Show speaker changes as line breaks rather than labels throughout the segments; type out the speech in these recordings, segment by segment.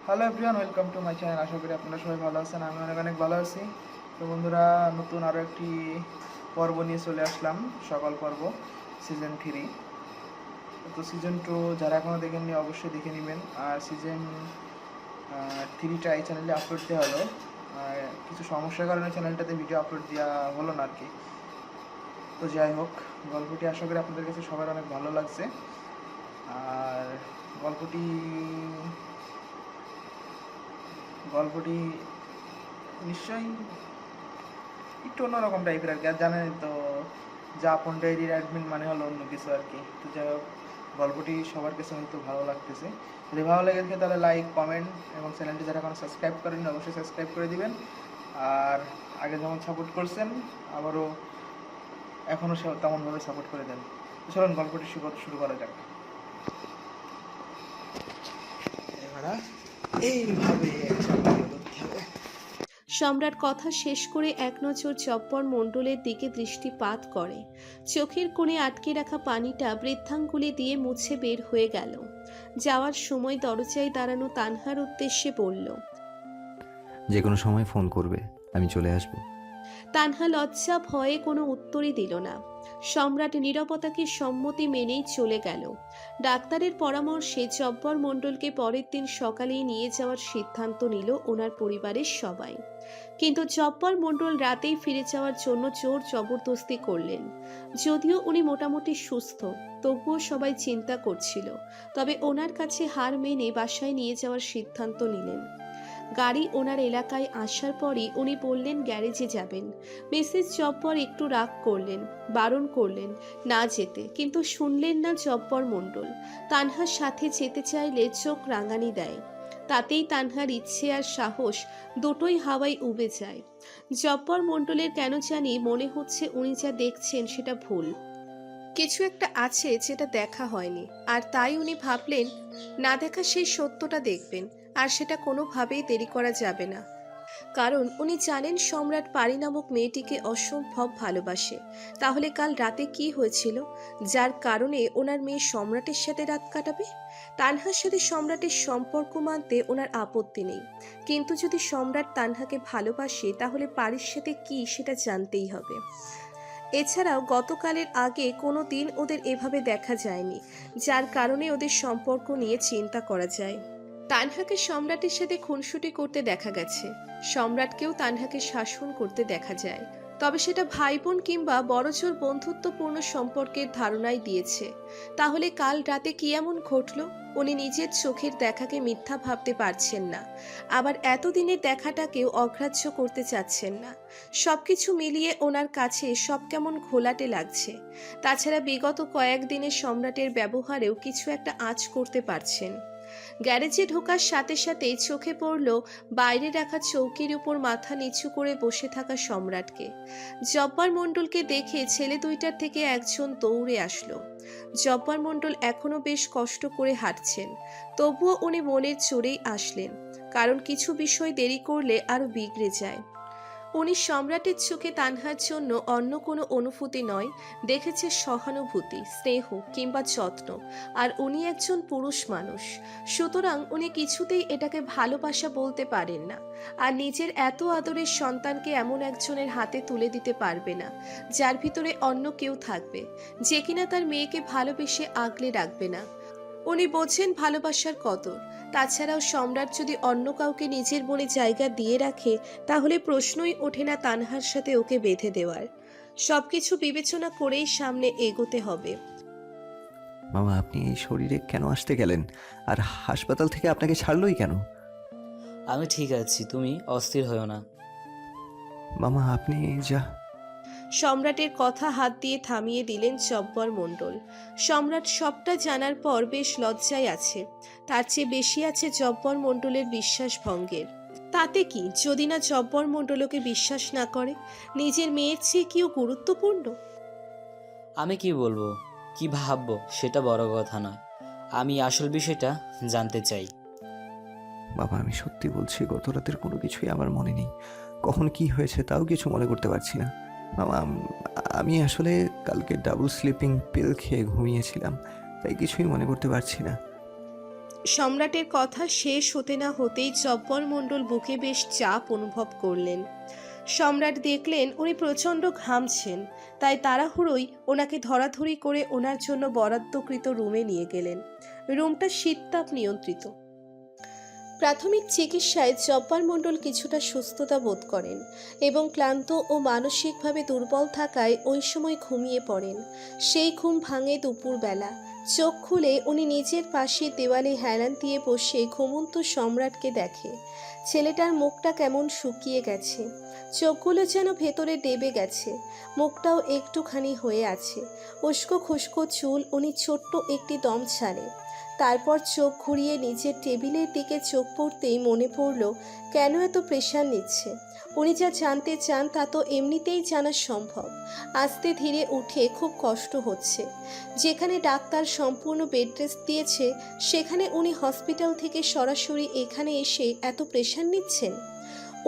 Hello everyone, welcome to my channel. আশা করি আপনারা সবাই ভালো আছেন। আমি অনেক অনেক ভালো আছি। তো বন্ধুরা, নতুন আরও একটি পর্ব নিয়ে চলে আসলাম, সকল পর্ব সিজন 3। তো সিজন 2 যারা এখনও দেখেননি অবশ্যই দেখে নেবেন। আর সিজন 3টা এই চ্যানেলে আপলোড দেওয়া হলো, আর কিছু সমস্যার কারণে চ্যানেলটাতে ভিডিও আপলোড দেওয়া হলো না আর কি। তো যাই হোক, গল্পটি আশা করি আপনাদের কাছে সবার অনেক ভালো লাগছে। আর গল্পটি গল্পটি নিশ্চয়ই একটু অন্যরকম টাইপের আর কি। আর জানেন তো, যা আপন ডায়েরির অ্যাডমিন মানে হলো অন্য কিছু আর কি। তো যাই হোক, গল্পটি সবার কাছে হয়তো ভালো লাগতেছে। যদি ভালো লেগে থাকে তাহলে লাইক, কমেন্ট এবং চ্যানেলটি যারা এখনো সাবস্ক্রাইব করেন অবশ্যই সাবস্ক্রাইব করে দিবেন। আর আগে যেমন সাপোর্ট করছেন আবারও এখনও তেমনভাবে সাপোর্ট করে দেন। তো চলুন গল্পটি শুরু করা যাক। এবারে এইভাবে ধরতে হবে।
সম্রাট কথা শেষ করে এক নজর জব্বর মণ্ডলের দিকে দৃষ্টিপাত করে। চোখের কোণে আটকে রাখা পানিটা বৃদ্ধাঙ্গুলি দিয়ে মুছে বের হয়ে গেল। যাওয়ার সময় দরজায় দাঁড়ানো তানহার উদ্দেশ্যে বলল,
যে কোনো সময় ফোন করবে, আমি চলে আসব।
তানহা লজ্জা ভয়ে কোনো উত্তরই দিল না। সম্রাট নীরবতাকে সম্মতি মেনেই চলে গেল। ডাক্তারের পরামর্শে জব্বর মণ্ডলকে পরের দিন সকালেই নিয়ে যাওয়ার সিদ্ধান্ত নিল ওনার পরিবারের সবাই। কিন্তু জব্বর মণ্ডল রাতেই ফিরে যাওয়ার জন্য জোর জবরদস্তি করলেন। যদিও উনি মোটামুটি সুস্থ, তবুও সবাই চিন্তা করছিল। তবে ওনার কাছে হার মেনে বাসায় নিয়ে যাওয়ার সিদ্ধান্ত নিলেন। গাড়ি ওনার এলাকায় আসার পরই উনি বললেন গ্যারেজে যাবেন। মিসেস জব্বর একটু রাগ করলেন, বারণ করলেন না যেতে, কিন্তু শুনলেন না জব্বর মণ্ডল। তানহার সাথে যেতে চাইলে চোখ রাঙানি দেয়। তাতেই তানহার ইচ্ছে আর সাহস দুটোই হাওয়ায় উবে যায়। জব্বর মণ্ডলের কেন জানি মনে হচ্ছে উনি যা দেখছেন সেটা ভুল। কিছু একটা আছে যেটা দেখা হয়নি, আর তাই উনি ভাবলেন না দেখা সেই সত্যটা দেখবেন। আর সেটা কোনোভাবেই দেরি করা যাবে না, কারণ উনি জানেন সম্রাট পারি নামক মেয়েটিকে অসম্ভব ভালোবাসে। তাহলে কাল রাতে কি হয়েছিল যার কারণে ওনার মেয়ে সম্রাটের সাথে রাত কাটাবে? তানহার সাথে সম্রাটের সম্পর্ক মানতে ওনার আপত্তি নেই, কিন্তু যদি সম্রাট তানহাকে ভালোবাসে তাহলে পারির সাথে কি সেটা জানতেই হবে। এছাড়াও গতকালের আগে কোনো দিন ওদের এভাবে দেখা যায়নি, যার কারণে ওদের সম্পর্ক নিয়ে চিন্তা করা যায়। তানহাকে সম্রাটের সাথে খুনসুটি করতে দেখা গেছে, সম্রাটকেও তানহাকে শাসন করতে দেখা যায়। তবে সেটা ভাই বোন কিংবা বড়জোর বন্ধুত্বপূর্ণ সম্পর্কের ধারণাই দিয়েছে। তাহলে কাল রাতে কি এমন ঘটল? উনি নিজের চোখের দেখাকে মিথ্যা ভাবতে পারছেন না, আবার এতদিনের দেখাটাকেও অগ্রাহ্য করতে চাচ্ছেন না। সবকিছু মিলিয়ে ওনার কাছে সব কেমন ঘোলাটে লাগছে। তাছাড়া বিগত কয়েকদিনের সম্রাটের ব্যবহারেও কিছু একটা আঁচ করতে পারছেন। গ্যারেজে ঢোকার সাথে সাথেই চোখে পড়ল বাইরে রাখা চৌকির উপর মাথা নিচু করে বসে থাকা সম্রাটকে। জব্বার মণ্ডলকে দেখে ছেলে দুইটার থেকে একজন দৌড়ে আসলো। জব্বার মণ্ডল এখনো বেশ কষ্ট করে হাঁটছেন, তবুও উনি মনের জোরেই আসলেন, কারণ কিছু বিষয় দেরি করলে আরো বিগড়ে যায়। উনি সম্রাটের চোখে তানহার জন্য অন্য কোনো অনুভূতি নয়, দেখেছে সহানুভূতি, স্নেহ কিংবা যত্ন। আর উনি একজন পুরুষ মানুষ, সুতরাং উনি কিছুতেই এটাকে ভালোবাসা বলতে পারেন না। আর নিজের এত আদরের সন্তানকে এমন একজনের হাতে তুলে দিতে পারবে না যার ভিতরে অন্য কেউ থাকবে, যে কিনা তার মেয়েকে ভালোবেসে আগলে রাখবে না। উনি বোঝেন ভালোবাসার কদর। তাছাড়াও সম্রাট যদি অন্য কাউকে নিজের মনে জায়গা দিয়ে রাখে, তাহলে প্রশ্নই ওঠে না তানহার সাথে ওকে বেঁধে দেওয়ার। সবকিছু বিবেচনা করেই সামনে এগোতে হবে।
মামা, আপনি এই শরীরে কেন আসতে গেলেন? আর হাসপাতাল থেকে আপনাকে ছাড়লোই কেন?
আমি ঠিক আছি, তুমি অস্থির হও না।
মামা, আপনি যা।
সম্রাটের কথা হাত দিয়ে থামিয়ে দিলেন জব্বর মণ্ডল। সম্রাট সবটা জানার পর বেশ লজ্জায় আছে, তার চেয়ে বেশি আছে জব্বর মণ্ডলের বিশ্বাস ভঙ্গের। তাতে কি, যদি না জব্বর মণ্ডলকে বিশ্বাস না করে? নিজের মেয়ের চেয়ে কিও গুরুত্বপূর্ণ?
আমি কি বলবো, কি ভাববো সেটা বড় কথা নয়, আমি আসল বিষয়টা জানতে চাই।
বাবা, আমি সত্যি বলছি, গত রাতের কোনো কিছুই আমার মনে নেই। কখন কি হয়েছে তাও কিছু মনে করতে পারছি না। মামা, আমি আসলে কালকে ডাবল স্লিপিং পিল খেয়ে ঘুমিয়েছিলাম, তাই কিছুই মনে করতে পারছি না।
সম্রাটের কথা শেষ হতে না হতেই জব্বর মণ্ডল বুকে বেশ চাপ অনুভব করলেন। সম্রাট দেখলেন উনি প্রচণ্ড ঘামছেন, তাই তাড়াহুড়োই ওনাকে ধরাধরি করে ওনার জন্য বরাদ্দকৃত রুমে নিয়ে গেলেন। রুমটা শীততাপ নিয়ন্ত্রিত। প্রাথমিক চিকিৎসায় জব্বার মণ্ডল কিছুটা সুস্থতা বোধ করেন এবং ক্লান্ত ও মানসিকভাবে দুর্বল থাকায় ওই সময় ঘুমিয়ে পড়েন। সেই ঘুম ভাঙে দুপুরবেলা। চোখ খুলে উনি নিজের পাশে দেওয়ালে হেলান দিয়ে বসে ঘুমন্ত সম্রাটকে দেখে। ছেলেটার মুখটা কেমন শুকিয়ে গেছে, চোখগুলো যেন ভেতরে ডেবে গেছে, মুখটাও একটুখানি হয়ে আছে। উস্কো খুস্কো চুল। উনি ছোট্ট একটি দম ছাড়ে, তারপর চোখ ঘুরিয়ে নিজের টেবিলের দিকে চোখ পড়তেই মনে পড়ল কেন এত প্রেশার নিচ্ছে। উনি যা জানতে চান তা তো এমনিতেই জানা সম্ভব। আস্তে ধীরে উঠে খুব কষ্ট হচ্ছে। যেখানে ডাক্তার সম্পূর্ণ বেড রেস্ট দিয়েছে সেখানে উনি হসপিটাল থেকে সরাসরি এখানে এসে এত প্রেশার নিচ্ছেন।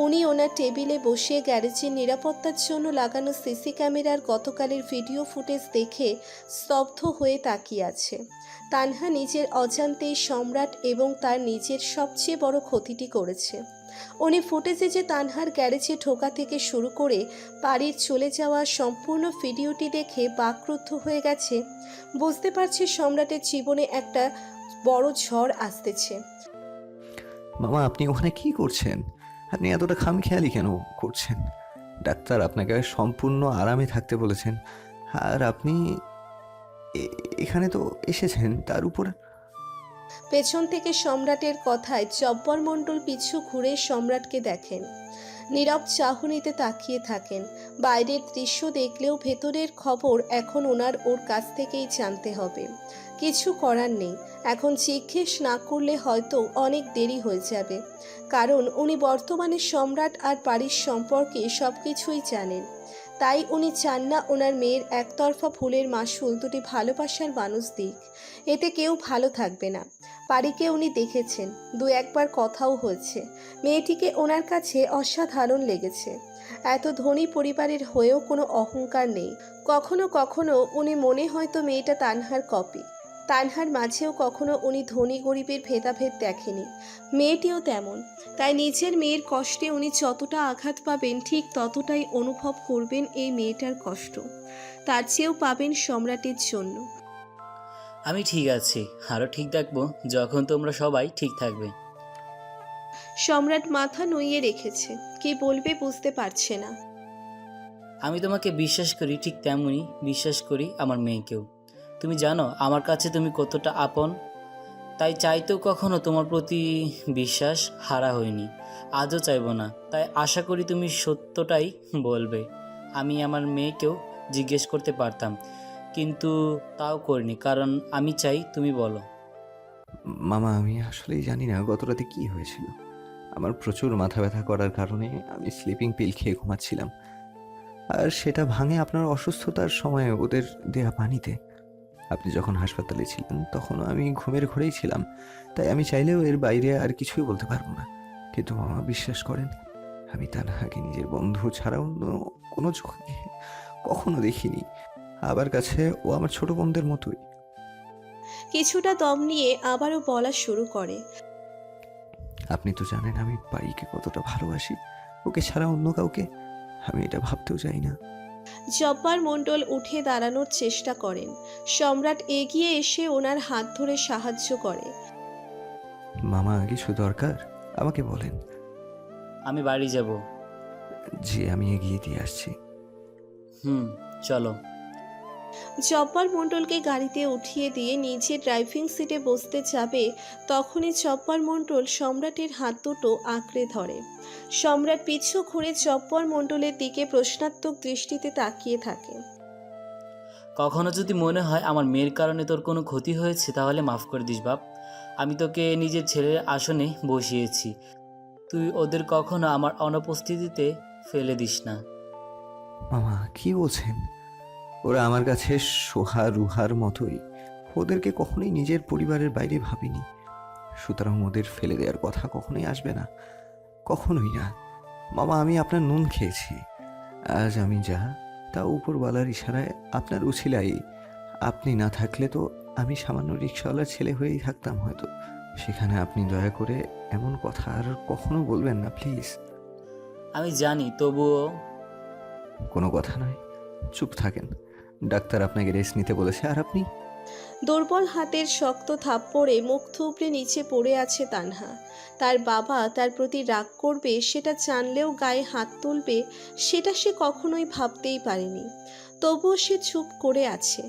উনি ওনার টেবিলে বসে গ্যারেজের নিরাপত্তার জন্য লাগানো সিসি ক্যামেরার গতকালের ভিডিও ফুটেজ দেখে স্তব্ধ হয়ে তাকিয়ে আছে। তানহা নিজের অজান্তেই সম্রাট এবং তার নিজের সবচেয়ে বড় ক্ষতিটি করেছে। উনি ফুটেজে যে তানহার গ্যারেজে ঢোকা থেকে শুরু করে বাড়ির চলে যাওয়া সম্পূর্ণ ভিডিওটি দেখে বাকরুদ্ধ হয়ে গেছে। বুঝতে পারছে সম্রাটের জীবনে একটা বড় ঝড় আসতেছে।
মামা, আপনি ওখানে কি করছেন? আপনি এতটা খামখেয়ালি কেন করছেন? ডাক্তার আপনাকে সম্পূর্ণ আরামে থাকতে বলেছেন, আর আপনি এখানে তো এসেছেন। তার উপর
পেছন থেকে সম্রাটের কথায় জব্বর মণ্ডল পিছু ঘুরে সম্রাটকে দেখেন। নীরব চাহনিতে তাকিয়ে থাকেন। বাইরের দৃশ্য দেখলেও ভেতরের খবর এখন ওর কাছ থেকেই জানতে হবে। কিছু করার নেই, এখন জিজ্ঞেস না করলে হয়তো অনেক দেরি হয়ে যাবে, কারণ উনি বর্তমানে সম্রাট আর বাড়ির সম্পর্কে সব কিছুই জানেন। তাই উনি চান না ওনার মেয়ের একতরফা ভুলের মাসুল দুটি ভালোবাসার মানুষ দিক। এতে কেউ ভালো থাকবে না। পারিকে উনি দেখেছেন, দু একবার কথাও হয়েছে। মেয়েটিকে ওনার কাছে অসাধারণ লেগেছে। এত ধনী পরিবারের হয়েও কোনো অহংকার নেই। কখনো কখনো উনি মনে হয়তো মেয়েটা তানহার কপি। তানহার মাঝেও কখনো উনি ধনী গরিবের ভেদাভেদ দেখেনি। মেয়েটিও তেমন। তাই নিজের মেয়ের কষ্টে উনি যতটা আঘাত পাবেন ঠিক ততটাই অনুভব করবেন এই মেয়েটার কষ্ট। তার চেয়েও পাবেন সম্রাটের জন্য।
আমি ঠিক আছি, আরও ঠিক থাকবো যখন তোমরা সবাই ঠিক থাকবে।
সম্রাট মাথা নুইয়ে রেখেছে, কি বলবে বুঝতে পারছে না।
আমি তোমাকে বিশ্বাস করি, ঠিক তেমনই বিশ্বাস করি আমার মেয়েকেও। তুমি জানো আমার কাছে তুমি কতটা আপন, তাই চাইতেও কখনো তোমার প্রতি বিশ্বাস হারা হয়নি, আজও চাইবো না। তাই আশা করি তুমি সত্যটাই বলবে। আমি আমার মেয়েকেও জিজ্ঞেস করতে পারতাম, কিন্তু তাও করিনি, কারণ আমি চাই তুমি বলো।
মামা, আমি আসলেই জানি না গত রাতে কি হয়েছিল। আমার প্রচুর মাথা ব্যথা করার কারণে আমি স্লিপিং পিল খেয়ে ঘুমাচ্ছিলাম, আর সেটা ভাঙে আপনার অসুস্থতার সময় ওদের দেয়া পানিতে। আপনি যখন হাসপাতালে ছিলেন তখনও আমি ঘুমের ঘোরেই ছিলাম, তাই আমি চাইলেও এর বাইরে আর কিছুই বলতে পারবো না। কিন্তু মামা, বিশ্বাস করেন, আমি তানহাকে নিজের বন্ধু ছাড়া অন্য কোনো চোখে কখনো দেখিনি। আবার কাছে ও আমার ছোট বোনদের মতোই।
কিছুটা দম নিয়ে আবারও বলা শুরু করে।
আপনি তো জানেন আমি পারিকে কতটা ভালোবাসি। ওকে ছাড়া অন্য কাউকে আমি এটা ভাবতেও চাই না।
জব্বার মণ্ডল উঠে দাঁড়ানোর চেষ্টা করেন। সম্রাট এগিয়ে এসে ওনার হাত ধরে সাহায্য করে।
মামা, কিছু দরকার আমাকে বলেন।
আমি বাড়ি যাব।
জি, আমি এগিয়ে দিয়ে আসছি।
চলো।
জব্বার মণ্ডলকে গাড়িতে উঠিয়ে দিয়ে নিজে ড্রাইভিং সিটে বসতে যাবে, তখনই জব্বার মণ্ডল সম্রাটের হাত দুটো আঁকড়ে ধরে। সম্রাট পিছু ঘুরে জব্বার মণ্ডলের দিকে প্রশ্নাত্মক দৃষ্টিতে তাকিয়ে থাকে।
কখনো যদি মনে হয় আমার মেয়ের কারণে তোর কোনো ক্ষতি হয়েছে তাহলে মাফ করে দিস বাপ। আমি তোকে নিজের ছেলের আসনে বসিয়েছি, তুই ওদের কখনো আমার অনুপস্থিতিতে ফেলে দিস না।
মামা, কি বলছেন? ওরা আমার কাছে সোহা রুহার মতোই। ওদেরকে কখনোই নিজের পরিবারের বাইরে ভাবিনি, সুতরাং ওদের ফেলে দেওয়ার কথা কখনোই আসবে না, কখনোই না। মামা, আমি আপনার নুন খেয়েছি। আজ আমি যা তা উপরওয়ালার ইশারায় আপনার উছিলাই। আপনি না থাকলে তো আমি সামান্য রিক্সাওয়ালার ছেলে হয়েই থাকতাম হয়তো। সেখানে আপনি দয়া করে এমন কথা আর কখনো বলবেন না প্লিজ।
আমি জানি, তবুও।
কোনো কথা নয়, চুপ থাকেন। ডাক্তার আপনাকে রেস্ট নিতে বলেছে, আর আপনি।
দুর্বল হাতের শক্ত থাপ্পড়ে মুখ থুবড়ে নিচে পড়ে আছে তানহা। তার বাবা তার প্রতি রাগ করবে সেটা জানলেও গায়ে হাত তুলবে, সেটা সে কখনোই ভাবতেই পারেনি। তবুও সে চুপ করে আছে,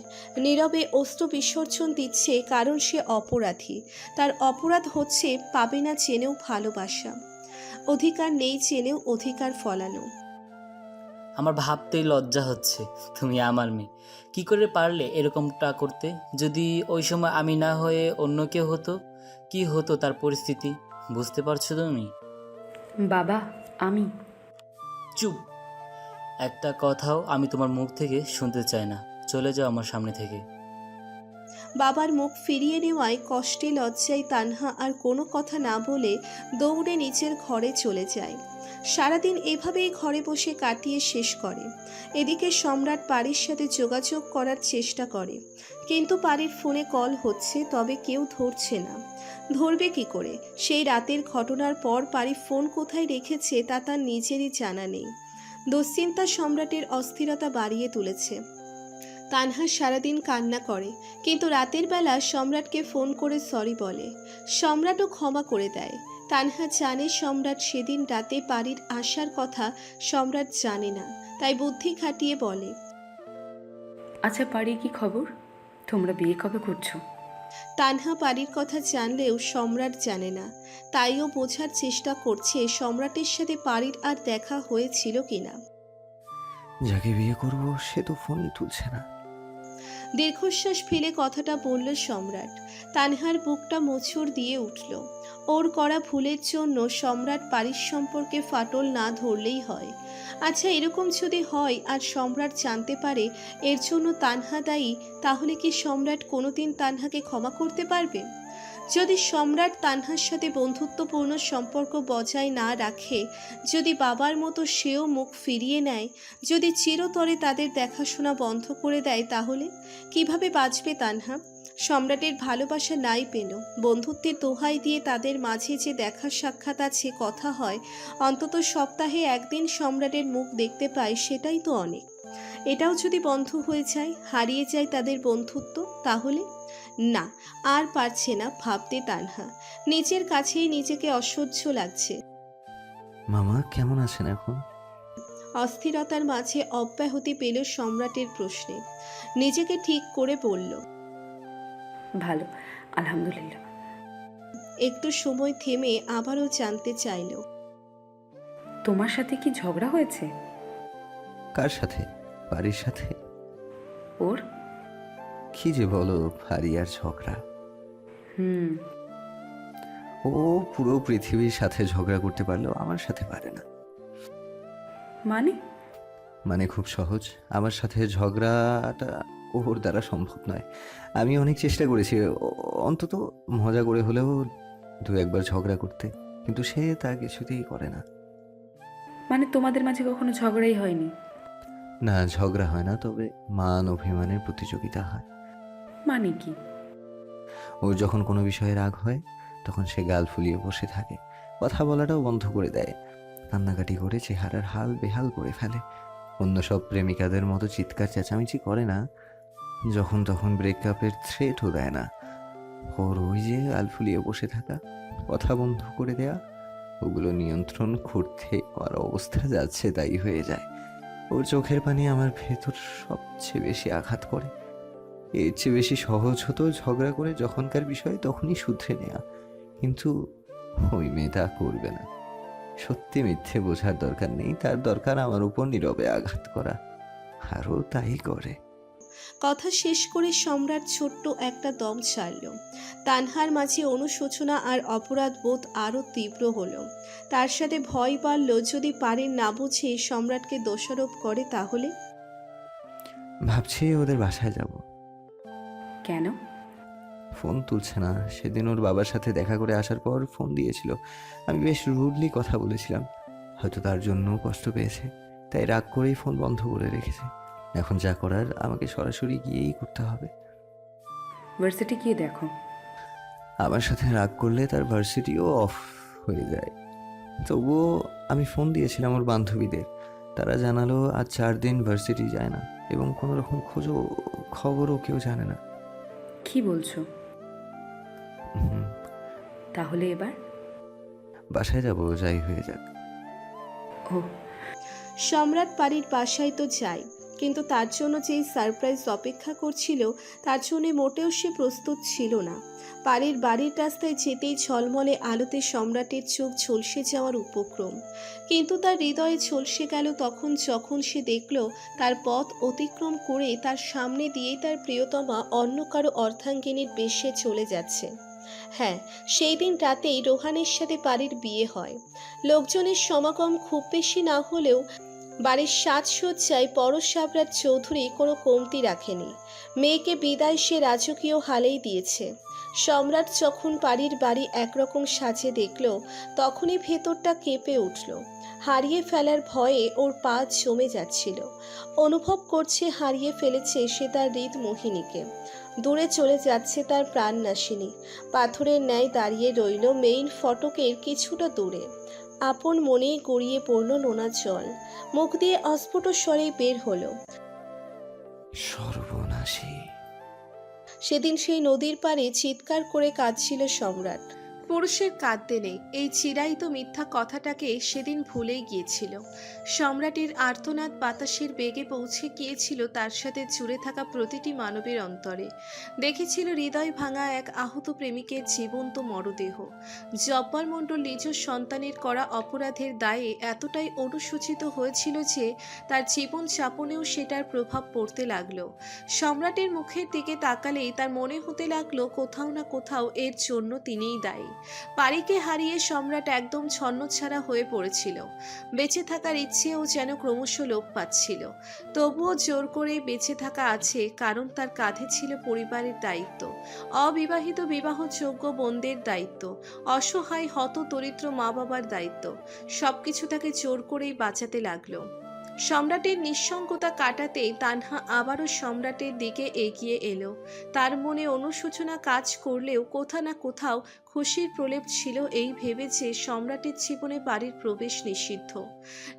নীরবে অশ্রু বিসর্জন দিচ্ছে, কারণ সে অপরাধী। তার অপরাধ হচ্ছে পাবে না চেনেও ভালোবাসা, অধিকার নেই চেনেও অধিকার ফলানো।
আমার ভাবতেই লজ্জা হচ্ছে, তুমি আমার মেয়ে। কি করে পারলে এরকমটা করতে? যদি ওই সময় আমি না হয়ে অন্য কেউ হতো, কি হতো তার পরিস্থিতি? বুঝতে পারছো তুমি?
বাবা, আমি।
চুপ! একটা কথাও আমি তোমার মুখ থেকে শুনতে চাই না। চলে যাও আমার সামনে থেকে।
বাবার মুখ ফিরিয়ে নেওয়ায় কষ্টে লজ্জায় তানহা আর কোনো কথা না বলে দৌড়ে নিচের ঘরে চলে যায়। সারাদিন এভাবেই ঘরে বসে কাটিয়ে শেষ করে। এদিকে সম্রাট পারির সাথে যোগাযোগ করার চেষ্টা করে, কিন্তু পারির ফোনে কল হচ্ছে, তবে কেউ ধরছে না। ধরবে কি করে? সেই রাতের ঘটনার পর পারি ফোন কোথায় রেখেছে তা তার নিজেরই জানা নেই। দুশ্চিন্তা সম্রাটের অস্থিরতা বাড়িয়ে তুলেছে। তানহা সারাদিন কান্না করে, কিন্তু রাতের বেলা সম্রাটকে ফোন করে সরি বলে। সম্রাটও ক্ষমা করে দেয়। তানহা জানে সম্রাট সেদিন রাতে পারির আসার কথা সম্রাট জানে না, তাই বুদ্ধি খাটিয়ে বলে,
আচ্ছা পারি, কি খবর? তোমরা বিয়ে কবে করছো?
তানহা পারির কথা জানলেও সম্রাট জানে না, তাইও বোঝার চেষ্টা করছে সম্রাটের সাথে পারির আর দেখা হয়েছিল কিনা।
যাকে বিয়ে করব সে তো ফোনই তুলছে না।
দীর্ঘশ্বাস ফেলে কথাটা বলল সম্রাট। তানহার বুকটা মোচড় দিয়ে উঠল। ওর করা ভুলের জন্য সম্রাট পারির সম্পর্কে ফাটল না ধরলেই হয়। আচ্ছা, এরকম যদি হয় আর সম্রাট জানতে পারে এর জন্য তানহা দায়ী, তাহলে কি সম্রাট কোনোদিন তানহাকে ক্ষমা করতে পারবে? যদি সম্রাট তানহার সাথে বন্ধুত্বপূর্ণ সম্পর্ক বজায় না রাখে, যদি বাবার মতো সেও মুখ ফিরিয়ে নেয়, যদি চিরতরে তাদের দেখাশোনা বন্ধ করে দেয়, তাহলে কিভাবে বাঁচবে তানহা? সম্রাটের ভালোবাসা নাই পেল, বন্ধুত্বের দোহাই দিয়ে তাদের মাঝে যে দেখা সাক্ষাৎ আছে, কথা হয়, অন্তত সপ্তাহে একদিন সম্রাটের মুখ দেখতে পায়, সেটাই তো অনেক। এটাও যদি বন্ধ হয়ে যায়, হারিয়ে যায় তাদের বন্ধুত্ব, তাহলে? না, আর পারছে না ভাবতে তানহা। নিজের কাছেই নিজেকে অসহ্য লাগছে।
মামা কেমন আছেন এখন?
অস্থিরতার মাঝে অব্যাহতি পেল সম্রাটের প্রশ্নে। নিজেকে ঠিক করে বলল,
ভালো, আলহামদুলিল্লাহ।
একটু সময় থেমে আবারও জানতে চাইল,
তোমার সাথে কি ঝগড়া হয়েছে?
কার সাথে? বাড়ির সাথে?
ওর?
কি যে বলো, ভারী আর ঝগড়া।
হুম।
ও পুরো পৃথিবীর সাথে ঝগড়া করতে পারলেও আমার সাথে পারে না।
মানে?
মানে খুব সহজ, আমার সাথে ঝগড়াটা ওর দ্বারা সম্ভব নয়। আমি অনেক চেষ্টা করেছি অন্তত মজা করে হলেও দু একবার ঝগড়া করতে, কিন্তু সে তা কিছুতেই করে না।
মানে তোমাদের মাঝে কখনো ঝগড়াই হয়নি?
না, ঝগড়া হয় না, তবে মান অভিমানের প্রতিযোগিতা হয়।
মানে কি?
ওর যখন কোনো বিষয়ে রাগ হয় তখন সে গাল ফুলিয়ে বসে থাকে, কথা বলাটাও বন্ধ করে দেয়, কান্নাকাটি করে চেহারার হাল বেহাল করে ফেলে। অন্য সব প্রেমিকাদের মতো চিৎকার চেঁচামেচি করে না, যখন তখন ব্রেকআপের থ্রেটও দেয় না। ওর ওই যে গাল ফুলিয়ে বসে থাকা, কথা বন্ধ করে দেয়া, ওগুলো নিয়ন্ত্রণ করতে আমার অবস্থা যাচ্ছে তাই হয়ে যায়। ওর চোখের পানি আমার ভেতর সবচেয়ে বেশি আঘাত করে। এর চেয়ে বেশি সহজ হতো ঝগড়া করে যখনকার বিষয় তখনই শুধরে নেওয়া, কিন্তু ওই মেয়ে তা করবে না। সত্যি মিথ্যে বোঝার দরকার নেই, তার দরকার আমার উপর নীরবে আঘাত করা, আরও তাই করে।
কথা শেষ করে সম্রাট ছোট্ট একটা দম ছাড়ল। তানহার মাঝে অনুশোচনা আর অপরাধ বোধ আরও তীব্র হলো। তার সাথে ভয় বাড়ল, যদি পারেন না বুঝে সম্রাটকে দোষারোপ করে, তাহলে?
ভাবছি ওদের বাসায় যাব।
কেন?
ফোন তুলছে না। সেদিন ওর বাবার সাথে দেখা করে আসার পর ফোন দিয়েছিল, আমি বেশ রুডলি কথা বলেছিলাম, হয়তো তার জন্য কষ্ট পেয়েছে, তাই রাগ করেই ফোন বন্ধ করে রেখেছে। এখন যা করার আমাকে সরাসরি গিয়েই করতে হবে।
ভার্সিটি গিয়ে দেখো।
আমার সাথে রাগ করলে তার ভার্সিটিও অফ হয়ে যায়। তবুও আমি ফোন দিয়েছিলাম ওর বান্ধবীদের। তারা জানালো আজ 4 দিন ভার্সিটি যায় না এবং কোনো রকম খবরও কেউ জানে না।
কি বলছো?
হুম,
তাহলে এবার?
বাসায় যাবো, যাই হয়ে যাক।
ও,
সম্রাট পারির বাসায় তো যায়, কিন্তু তার জন্য যেই সারপ্রাইজ অপেক্ষা করছিল তার জন্য মোটেও সে প্রস্তুত ছিল না। পারির বাড়ির রাস্তায় যেতেই ঝলমলে আলোতে সম্রাটের চোখ ঝলসে যাওয়ার উপক্রম, কিন্তু তার হৃদয়ে ঝলসে গেল তখন যখন সে দেখল তার পথ অতিক্রম করে তার সামনে দিয়েই তার প্রিয়তমা অন্য কারো অর্ধাঙ্গিনীর বেশে চলে যাচ্ছে। হ্যাঁ, সেই দিন রাতেই রোহানের সাথে পারির বিয়ে হয়। লোকজনের সমাগম খুব বেশি না হলেও বাড়ির সাজসজ্জায় পরশ সাবরাত চৌধুরী কোনো কমতি রাখেনি। মেয়েকে বিদায় সে রাজকীয় হালেই দিয়েছে। সম্রাট যখন পারির বাড়ি একরকম সাজে দেখল, তখনই ভেতরটা কেঁপে উঠল। হারিয়ে ফেলার ভয়ে ওর পা জমে যাচ্ছিল। অনুভব করছে হারিয়ে ফেলেছে সে তার হৃদ মোহিনীকে। দূরে চলে যাচ্ছে তার প্রাণনাশিনী। পাথরের ন্যায় দাঁড়িয়ে রইল মেইন ফটকের কিছুটা দূরে। আপন মনেই গড়িয়ে পড়ল নোনা জল। মুখ দিয়ে অস্ফুট স্বরে বের হলো,
সর্বনাশী।
সেদিন সেই নদীর পাড়ে চিৎকার করে কাঁদছিল সম্রাট। পুরুষের কাঁদতে নেই, এই চিরায়িত মিথ্যা কথাটাকে সেদিন ভুলেই গিয়েছিল। সম্রাটের আর্তনাদ বাতাসের বেগে পৌঁছে গিয়েছিল তার সাথে জুড়ে থাকা প্রতিটি মানবের অন্তরে। দেখেছিল হৃদয় ভাঙা এক আহত প্রেমিকের জীবন্ত মরদেহ। জব্বার মণ্ডল নিজ সন্তানের করা অপরাধের দায়ে এতটাই অনুশোচিত হয়েছিল যে তার জীবন যাপনেও সেটার প্রভাব পড়তে লাগলো। সম্রাটের মুখের দিকে তাকালেই তার মনে হতে লাগলো কোথাও না কোথাও এর জন্য তিনিই দায়ী। পারিকে হারিয়ে সম্রাট একদম ছন্নছাড়া হয়ে পড়েছিল। বেঁচে থাকার ইচ্ছেও যেন ক্রমশ লোপ পাচ্ছিল। তবুও জোর করে বেঁচে থাকা আছে, কারণ তার কাঁধে ছিল পরিবারের দায়িত্ব, অবিবাহিত বিবাহযোগ্য বোনদের দায়িত্ব, অসহায় হত দরিদ্র মা বাবার দায়িত্ব। সবকিছু তাকে জোর করেই বাঁচাতে লাগলো। সম্রাটের নিঃসঙ্গতা কাটাতেই তানহা আবারও সম্রাটের দিকে এগিয়ে এলো। তার মনে অনুশোচনা কাজ করলেও কোথাও না কোথাও খুশির প্রলেপ ছিল এই ভেবে যে সম্রাটের জীবনে বাড়ির প্রবেশ নিষিদ্ধ।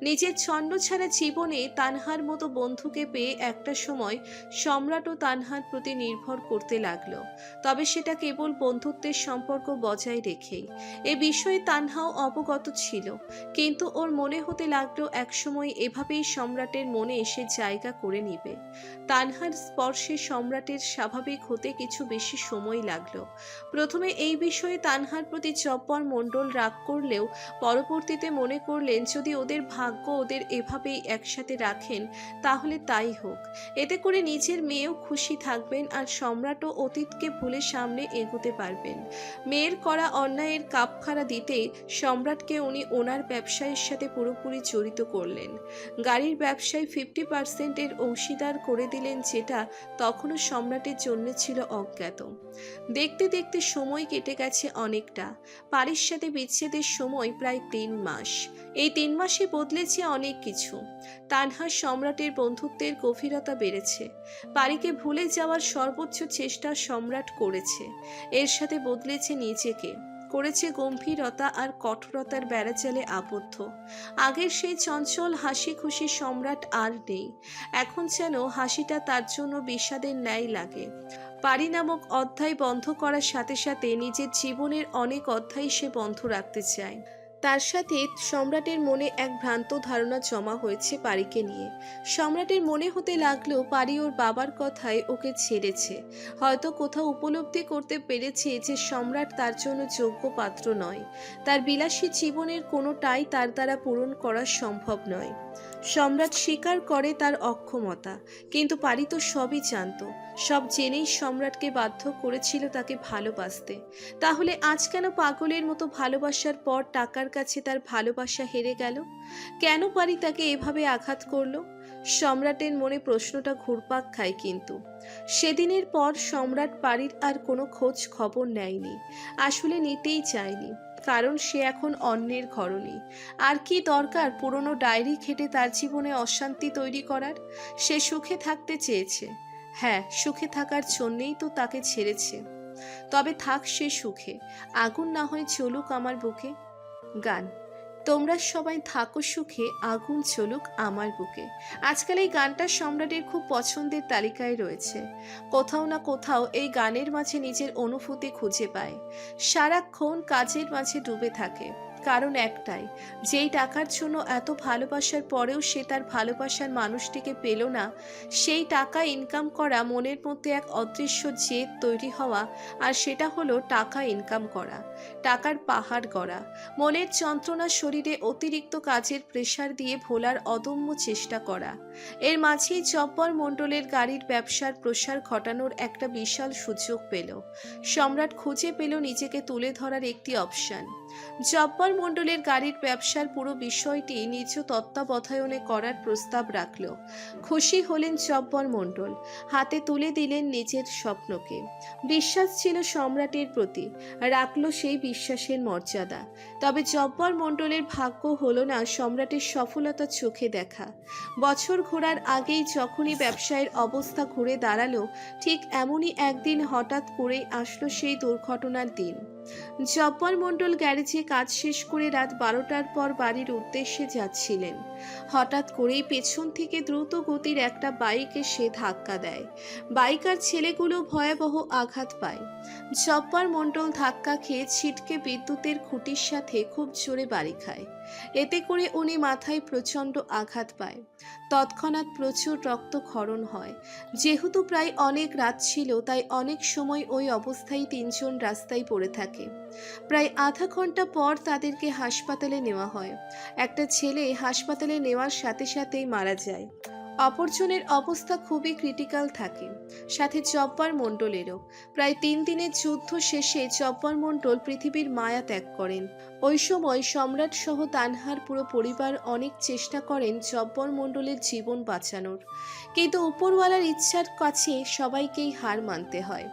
নিজের ছন্নছাড়া জীবনে তানহার মতো বন্ধুকে পেয়ে একটা সময় সম্রাটও তানহার প্রতি নির্ভর করতে লাগলো, তবে সেটা কেবল বন্ধুত্বের সম্পর্ক বজায় রেখেই। এ বিষয়ে তানহাও অবগত ছিল, কিন্তু ওর মনে হতে লাগলো একসময় এভাবেই সম্রাটের মনে এসে জায়গা করে নিবে। তানহার স্পর্শে সম্রাটের স্বাভাবিক হতে কিছু বেশি সময় লাগলো। প্রথমে এই বিষয়ে তানহার প্রতি জব্বার মণ্ডল রাগ করলেও পরবর্তীতে মনে করলেন যদি ওদের ভাগ্য ওদের এভাবেই একসাথে রাখেন তাহলে তাই হোক। এতে করে নিজের মেয়েও খুশি থাকবেন আর সম্রাটও অতীতকে ভুলে সামনে এগোতে পারবেন। মেয়ের করা অন্যায়ের কাপখাড়া দিতে সম্রাটকে উনি ওনার ব্যবসায়ের সাথে পুরোপুরি জড়িত করলেন। গাড়ির ব্যবসায় 50% অংশীদার করে দিলেন, যেটা তখনও সম্রাটের জন্য ছিল অজ্ঞাত। দেখতে দেখতে সময় কেটে গেছে অনেকটা। পারির সাথে বিচ্ছেদের সময় প্রায় 3 মাস। এই 3 মাসে বদলেছে অনেক কিছু। তানহা সম্রাটের বন্ধুত্বের গভীরতা বেড়েছে। পারিকে ভুলে যাওয়ার সর্বোচ্চ চেষ্টা সম্রাট করেছে। এর সাথে বদলেছে নিজেকে, করেছে গম্ভীরতা আর কঠোরতার বেড়াজালে আবদ্ধ। আগের সেই চঞ্চল হাসি খুশি সম্রাট আর নেই। এখন যেন হাসিটা তার জন্য বিষাদের ন্যায় লাগে। পারি নামক অধ্যায় বন্ধ করার সাথে সাথে নিজের জীবনের অনেক অধ্যায় সে বন্ধ রাখতে চায়। তার সাথে সম্রাটের মনে এক ভ্রান্ত ধারণা জমা হয়েছে পারিকে নিয়ে। সম্রাটের মনে হতে লাগলো পারি ওর বাবার কথায় ওকে ছেড়েছে। হয়তো কোথাও উপলব্ধি করতে পেরেছে যে সম্রাট তার জন্য যোগ্য পাত্র নয়। তার বিলাসী জীবনের কোনোটাই তার দ্বারা পূরণ করা সম্ভব নয়। সম্রাট স্বীকার করে তার অক্ষমতা, কিন্তু পারি তো সবই জানত। সব জেনেই সম্রাটকে বাধ্য করেছিল তাকে ভালোবাসতে। তাহলে আজ কেন পাগলের মতো ভালোবাসার পর টাকার কাছে তার ভালোবাসা হেরে গেল? কেন পারি তাকে এভাবে আঘাত করলো? সম্রাটের মনে প্রশ্নটা ঘুরপাক খায়, কিন্তু সেদিনের পর সম্রাট পারির আর কোনো খোঁজ খবর নেয়নি। আসলে নিতেই চায়নি, কারণ সে এখন অন্যের ঘরণী। আর কি দরকার পুরনো ডায়েরি ঘেঁটে তার জীবনে অশান্তি তৈরি করার? সে সুখে থাকতে চেয়েছে। হ্যাঁ, সুখে থাকার জন্যেই তো তাকে ছেড়েছে। তবে থাক সে সুখে, আগুন না হয় চলুক আমার বুকে। গান। তোমরা সবাই থাকো সুখে, আগুন চলুক আমার বুকে। আজকাল এই গানটা সম্রাটের খুব পছন্দের তালিকায় রয়েছে। কোথাও না কোথাও এই গানের মাঝে নিজের অনুভূতি খুঁজে পায়। সারাক্ষণ কাজের মাঝে ডুবে থাকে, কারণ একটাই, যেই টাকার জন্য এত ভালোবাসার পরেও সে তার ভালোবাসার মানুষটিকে পেল না, সেই টাকা ইনকাম করা মনের মধ্যে এক অদৃশ্য জেদ তৈরি হওয়া, আর সেটা হলো টাকা ইনকাম করা, টাকার পাহাড় গড়া, মনের যন্ত্রণা, শরীরে অতিরিক্ত কাজের প্রেসার দিয়ে ভোলার অদম্য চেষ্টা করা। এর মাঝেই জব্বর মণ্ডলের গাড়ির ব্যবসার প্রসার ঘটানোর একটা বিশাল সুযোগ পেল। সম্রাট খুঁজে পেল নিজেকে তুলে ধরার একটি অপশন। জব্বর মণ্ডলের গাড়ির ব্যবসার পুরো বিষয়টি নিজ তত্ত্বাবধায়নে করার প্রস্তাব রাখল। খুশি হলেন জব্বর মণ্ডল, হাতে তুলে দিলেন নিজের স্বপ্নকে। বিশ্বাস ছিল সম্রাটের প্রতি, রাখল সেই বিশ্বাসের মর্যাদা। তবে জব্বর মণ্ডলের ভাগ্য হলো না সম্রাটের সফলতা চোখে দেখা। বছর ঘোরার আগেই যখনই ব্যবসায়ের অবস্থা ঘুরে দাঁড়ালো, ঠিক এমনই একদিন হঠাৎ করেই আসলো সেই দুর্ঘটনার দিন। জব্বর মণ্ডল গ্যারেজে কাজ শেষ করে রাত 12টার পর বাড়ির উদ্দেশ্যে যাচ্ছিলেন। হঠাৎ করেই পেছন থেকে দ্রুত গতির একটা বাইকে সে ধাক্কা দেয়। বাইকার ছেলেগুলো ভয়াবহ আঘাত পায়। জব্বর মণ্ডল ধাক্কা খেয়ে ছিটকে বিদ্যুতের খুঁটির সাথে খুব জোরে বাড়ি খায়। এতে করে উনি মাথায় প্রচণ্ড আঘাত পায়। তৎক্ষণাৎ প্রচুর রক্তক্ষরণ হয়। যেহেতু প্রায় অনেক রাত ছিল, তাই অনেক সময় ওই অবস্থায় তিনজন রাস্তায় পড়ে থাকে। প্রায় আধা ঘন্টা পর তাদেরকে হাসপাতালে নেওয়া হয়। একটা ছেলে হাসপাতালে নেওয়ার সাথে সাথেই মারা যায়। অপরজনের অবস্থা খুবই ক্রিটিক্যাল থাকে, সাথে জব্বর মণ্ডলেরও। প্রায় 3 দিনের যুদ্ধ শেষে জব্বর মণ্ডল পৃথিবীর মায়া ত্যাগ করেন। ওই সময় সম্রাট সহ তানহার পুরো পরিবার অনেক চেষ্টা করেন জব্বর মণ্ডলের জীবন বাঁচানোর, কিন্তু উপরওয়ালার ইচ্ছার কাছে সবাইকেই হার মানতে হয়।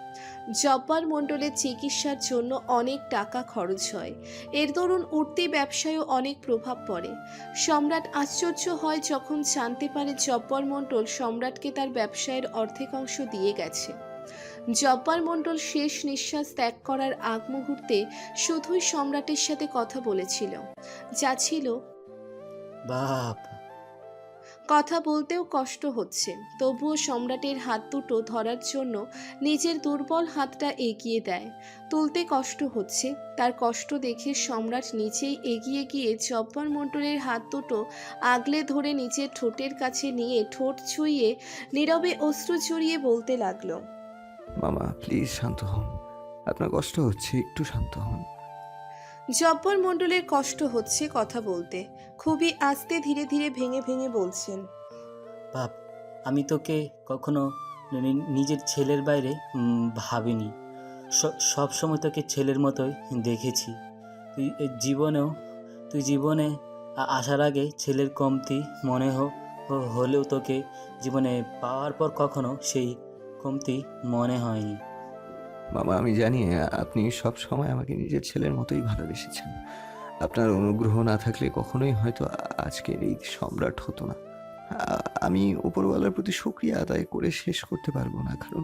জব্বর মণ্ডলের চিকিৎসার জন্য অনেক টাকা খরচ হয়। এর দরুন উঠতি ব্যবসায়ও অনেক প্রভাব পড়ে। সম্রাট আশ্চর্য হয় যখন জানতে পারে জব্বর মণ্ডল সম্রাটকে তার ব্যবসায়ের অর্ধেকাংশ দিয়ে গেছে। জব্বর মণ্ডল শেষ নিঃশ্বাস ত্যাগ করার আগ মুহূর্তে শুধুই সম্রাটের সাথে কথা বলেছিল, যা ছিল,
বাপ।
কথা বলতেও কষ্ট হচ্ছে, তবুও সম্রাটের হাত দুটো ধরার জন্য নিজের দুর্বল হাতটা এগিয়ে দেয়। তুলতে কষ্ট হচ্ছে, তার কষ্ট দেখে সম্রাট নিজেই এগিয়ে গিয়ে জব্বর মণ্ডলের হাত দুটো আগলে ধরে নিজের ঠোঁটের কাছে নিয়ে ঠোঁট ছুঁয়ে নীরবে অশ্রু জড়িয়ে বলতে লাগলো,
মামা প্লিজ শান্ত হন, আপনার কষ্ট হচ্ছে, একটু শান্ত হন।
জব্বর মণ্ডলের কষ্ট হচ্ছে কথা বলতে, খুবই আস্তে ধীরে ধীরে ভেঙে ভেঙে বলছেন,
বাপ, আমি তোকে কখনো নিজের ছেলের বাইরে ভাবিনি। সব সময় তোকে ছেলের মতোই দেখেছি। তুই জীবনে আসার আগে ছেলের কমতি মনে হলেও তোকে জীবনে পাওয়ার পর কখনো সেই কমতি মনে হয়নি।
মামা আমি জানি আপনি সব সময় আমাকে নিজের ছেলের মতোই ভালোবেসেছেন। আপনার অনুগ্রহ না থাকলে কখনোই হয়তো আজকের এই সম্রাট হতো না। আমি উপরওয়ালার প্রতি শুকরিয়া আদায় করে শেষ করতে পারবো না, কারণ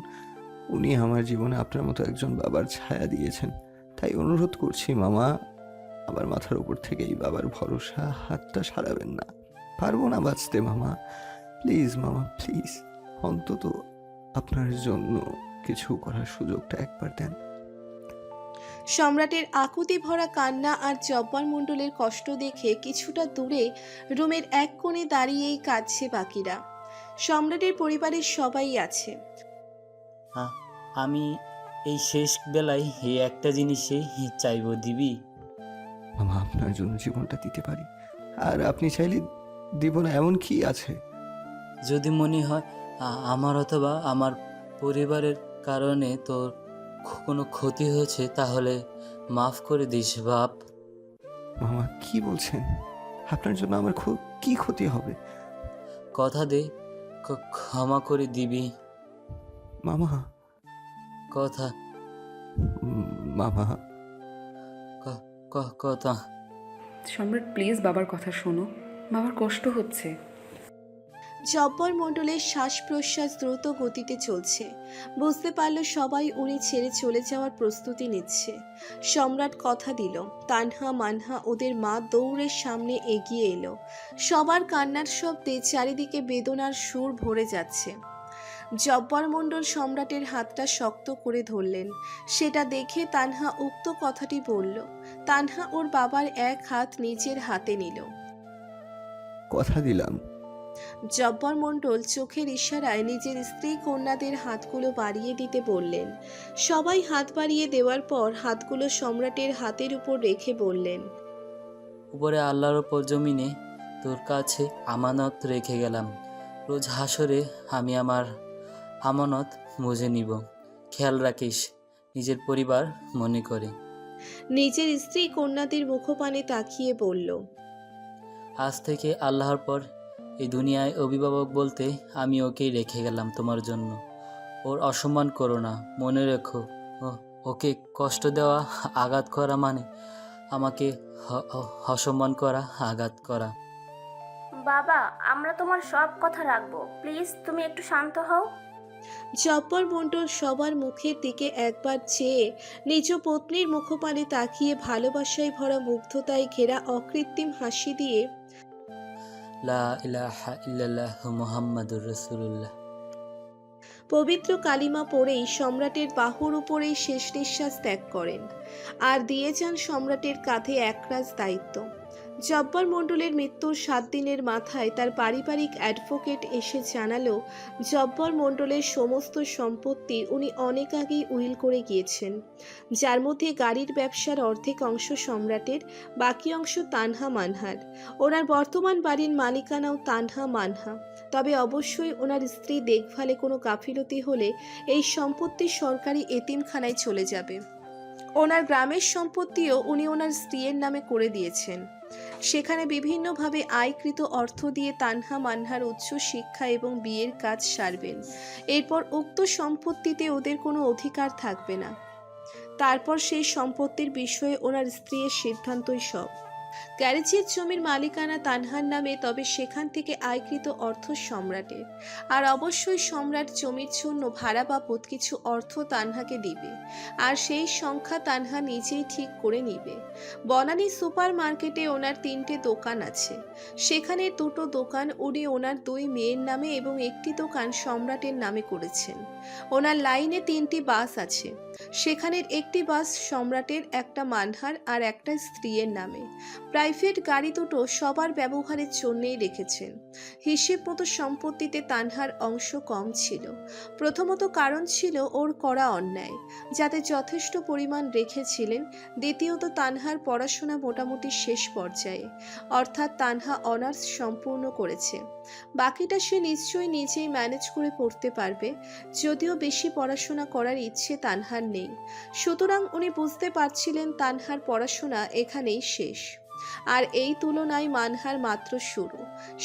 উনি আমার জীবনে আপনার মতো একজন বাবার ছায়া দিয়েছেন। তাই অনুরোধ করছি মামা, আমার মাথার উপর থেকে এই বাবার ভরসা হাতটা সারাবেন না। পারবো না বাঁচতে মামা, প্লিজ মামা প্লিজ, অন্তত আপনার জন্য কিছু করার সুযোগটা একবার দেন।
সম্রাটের আকুতি ভরা কান্না আর জব্বর মণ্ডলের কষ্ট দেখে কিছুটা দূরে রুমের এক কোণে দাঁড়িয়েই কাঁদছে বাকিরা। সম্রাটের পরিবারের সবাই আছে।
আমি এই শেষ বেলায় এই একটা জিনিসই চাইবো, দিবি?
মামা আপনার জন্য জীবনটা দিতে পারি, আর আপনি চাইলে দিব না এমন কি আছে?
যদি মনে হয় আমার অথবা আমার পরিবারের কারণে তোর কোনো ক্ষতি হয়েছে, তাহলে মাফ করে দিস বাপ।
মামা কি বলছেন? আপনার জন্য আমার কি ক্ষতি হবে?
কথা দে, ক্ষমা করে দিবি।
মামা
কথা
মামা
কথা।
সম্রাট প্লিজ বাবার কথা শোনো, বাবার কষ্ট হচ্ছে।
জব্বর মণ্ডলের শ্বাস প্রশ্বাস দ্রুত গতিতে চলছে। বুঝতে পারল সবাই উনি ছেড়ে চলে যাওয়ার প্রস্তুতি নিচ্ছে। সম্রাট কথা দিল, তানহা মানহা ওদের মা দৌড়ের সামনে এগিয়ে এলো। সবার কান্নার শব্দে চারিদিকে বেদনার সুর ভরে যাচ্ছে। জব্বর মণ্ডল সম্রাটের হাতটা শক্ত করে ধরলেন। সেটা দেখে তানহা উক্ত কথাটি বলল। তানহা ওর বাবার এক হাত নিজের হাতে নিল।
কথা দিলাম।
জব্বর মণ্ডল চোখের ইশারায় নিজের স্ত্রী কন্যাদের হাতগুলো বাড়িয়ে দিতে বললেন। সবাই হাত বাড়িয়ে দেওয়ার পর হাতগুলো সম্রাটের হাতের উপর রেখে বললেন,
উপরে আল্লাহর ওপর জমিনে তোর কাছে আমানত রেখে গেলাম। রোজ হাসরে আমি আমার আমানত বুঝে নিব। খেয়াল রাখিস নিজের পরিবার মনে করে।
নিজের স্ত্রী কন্যাদের মুখপানে তাকিয়ে বলল,
আজ থেকে আল্লাহর পর এই দুনিয়ায় অভিভাবক বলতে আমি ওকেই রেখে গেলাম তোমার জন্য। ওর অসম্মান করো না, মনে রেখো ওকে কষ্ট দেওয়া আঘাত করা মানে আমাকে অসম্মান করা, আঘাত করা।
বাবা, আমরা তোমার সব কথা রাখবো, প্লিজ তুমি একটু শান্ত হও।
জব্বর মণ্ডল সবার মুখের দিকে একবার চেয়ে নিজ পত্নীর মুখপানে তাকিয়ে ভালোবাসায় ভরা মুগ্ধতায় ঘেরা অকৃত্রিম হাসি দিয়ে
লা ইলাহা ইল্লাল্লাহ মুহাম্মাদুর রাসূলুল্লাহ
পবিত্র কালিমা পড়েই সম্রাটের বাহুর উপরেই শেষ নিঃশ্বাস ত্যাগ করেন আর দিয়ে যান সম্রাটের কাঁধে একরাশ দায়িত্ব। জব্বর মণ্ডলের মৃত্যুর 7 দিনের মাথায় তার পারিবারিক অ্যাডভোকেট এসে জানালো জব্বর মণ্ডলের সমস্ত সম্পত্তি উনি অনেক আগেই উইল করে গিয়েছেন, যার মধ্যে গাড়ির ব্যবসার অর্ধেক অংশ সম্রাটের, বাকি অংশ তানহা মানহার। ওনার বর্তমান বাড়ির মালিকানাও তানহা মানহা। তবে অবশ্যই ওনার স্ত্রী দেখভালে কোনো গাফিলতি হলে এই সম্পত্তি সরকারি এতিমখানায় চলে যাবে। ওনার গ্রামের সম্পত্তিও উনি ওনার স্ত্রীর নামে করে দিয়েছেন। সেখানে বিভিন্নভাবে আয়কৃত অর্থ দিয়ে তানহা মানহার উচ্চ শিক্ষা এবং বিয়ের কাজ সারবেন। এরপর উক্ত সম্পত্তিতে ওদের কোনো অধিকার থাকবে না। তারপর সেই সম্পত্তির বিষয়ে ওনার স্ত্রীর সিদ্ধান্তই সব। গ্যারেজের জমির মালিকানা তানহার নামে, তবে সেখান থেকে আয়কৃত অর্থ সম্রাটের। আর অবশ্যই সম্রাট জমির জন্য ভাড়া বাবদ কিছু অর্থ তানহাকে দিবে, আর সেই সংখ্যা তানহা নিজেই ঠিক করে নিবে। বনানী সুপার মার্কেটে ওনার 3টে দোকান আছে। সেখানে 2টো দোকান উনি ওনার 2 মেয়ের নামে এবং একটি দোকান সম্রাটের নামে করেছেন। ওনার লাইনে 3টি বাস আছে। সেখানের একটি বাস সম্রাটের, একটা মানহার আর একটা স্ত্রীর নামে। প্রাইভেট গাড়ি দুটো সবার ব্যবহারের জন্যই রেখেছেন। হিসেব মতো সম্পত্তিতে তানহার অংশ কম ছিল। প্রথমত কারণ ছিল ওর করা অন্যায়, যাতে যথেষ্ট পরিমাণ রেখেছিলেন। দ্বিতীয়ত তানহার পড়াশোনা মোটামুটি শেষ পর্যায়ে, অর্থাৎ তানহা অনার্স সম্পূর্ণ করেছে। বাকিটা সে নিশ্চয়ই নিজেই ম্যানেজ করে পড়তে পারবে, যদিও বেশি পড়াশোনা করার ইচ্ছে তানহার নেই। সুতরাং উনি বুঝতে পারছিলেন তানহার পড়াশোনা এখানেই শেষ, আর এই তুলনায় মানহার মাত্র শুরু।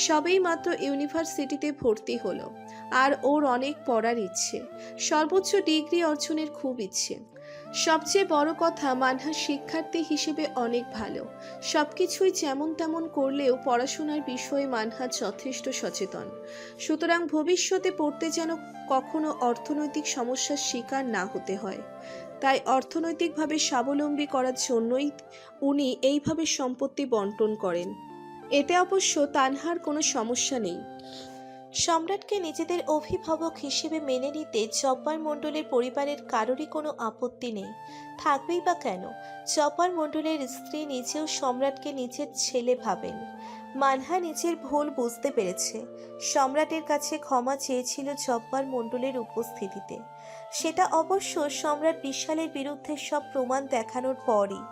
সবেই মাত্র ইউনিভার্সিটিতে ভর্তি হলো, আর ওর অনেক পড়ার ইচ্ছে, সর্বোচ্চ ডিগ্রি অর্জনের খুব ইচ্ছে। সবচেয়ে বড় কথা, মানহা শিক্ষার্থী হিসেবে অনেক ভালো। সবকিছুই যেমন তেমন করলেও পড়াশোনার বিষয়ে মানহা যথেষ্ট সচেতন। সুতরাং ভবিষ্যতে পড়তে যেন কখনো অর্থনৈতিক সমস্যার শিকার না হতে হয়। তাই অর্থনৈতিকভাবে স্বাবলম্বী করার জন্যই উনি এইভাবে সম্পত্তি বন্টন করেন। এতে অবশ্য তানহার কোনো সমস্যা নেই। সম্রাটকে নিজেদের অভিভাবক হিসেবে মেনে নিতে জব্বার মণ্ডলের পরিবারের কারোরই কোনো আপত্তি নেই, থাকবেই বা কেন। জব্বার মণ্ডলের স্ত্রী নিজেও সম্রাটকে নিজের ছেলে ভাবেন। মানহা নিজের ভুল বুঝতে পেরেছে। সম্রাটের কাছে ক্ষমা চেয়েছিল জব্বার মণ্ডলের উপস্থিতিতে। সেটা অবশ্য সম্রাট বিশালের বিরুদ্ধে সব প্রমাণ দেখানোর পরই।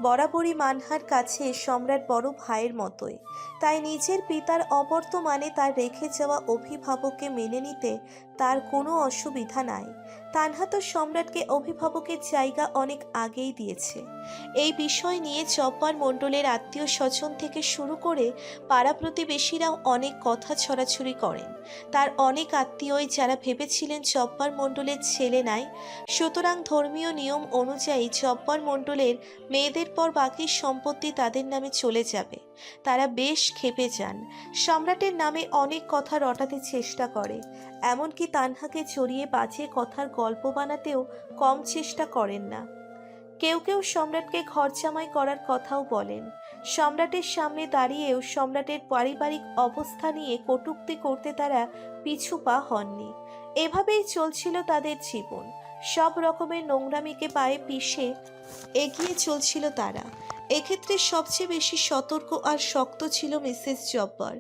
বরাবরই মানহার কাছে সম্রাট বড় ভাইয়ের মতোই। তাই নিজের পিতার অবর্তমানে তার রেখে যাওয়া অভিভাবককে মেনে নিতে তার কোনো অসুবিধা নাই। তানহা তো সম্রাটকে অভিভাবকের জায়গা অনেক আগেই দিয়েছে। এই বিষয় নিয়ে জব্বার মণ্ডলের আত্মীয় স্বজন থেকে শুরু করে পাড়া প্রতিবেশীরাও অনেক কথা ছড়াছড়ি করেন। তার অনেক আত্মীয়ই যারা ভেবেছিলেন জব্বার মণ্ডলের ছেলে নাই, সুতরাং ধর্মীয় নিয়ম অনুযায়ী জব্বার মণ্ডলের মেয়েদের পর বাকি সম্পত্তি তাদের নামে চলে যাবে। তারা বেশ ক্ষেপে যান। সম্রাটের নামে অনেক কথা রটাতে চেষ্টা করে, এমনকি তানহাকে জড়িয়ে বাজে কথার গল্প বানাতেও কম চেষ্টা করেন না। কেউ কেউ সম্রাটকে ঘরজামাই করার কথাও বলেন। সম্রাটের সামনে দাঁড়িয়েও সম্রাটের পারিবারিক অবস্থা নিয়ে কটূক্তি করতে তারা পিছু পা হননি। এভাবেই চলছিল তাদের জীবন। সব রকমের নোংরামিকে পায়ে পিষে এগিয়ে চলছিল তারা। এক্ষেত্রে সবচেয়ে বেশি সতর্ক আর শক্ত ছিল মিসেস জব্বার।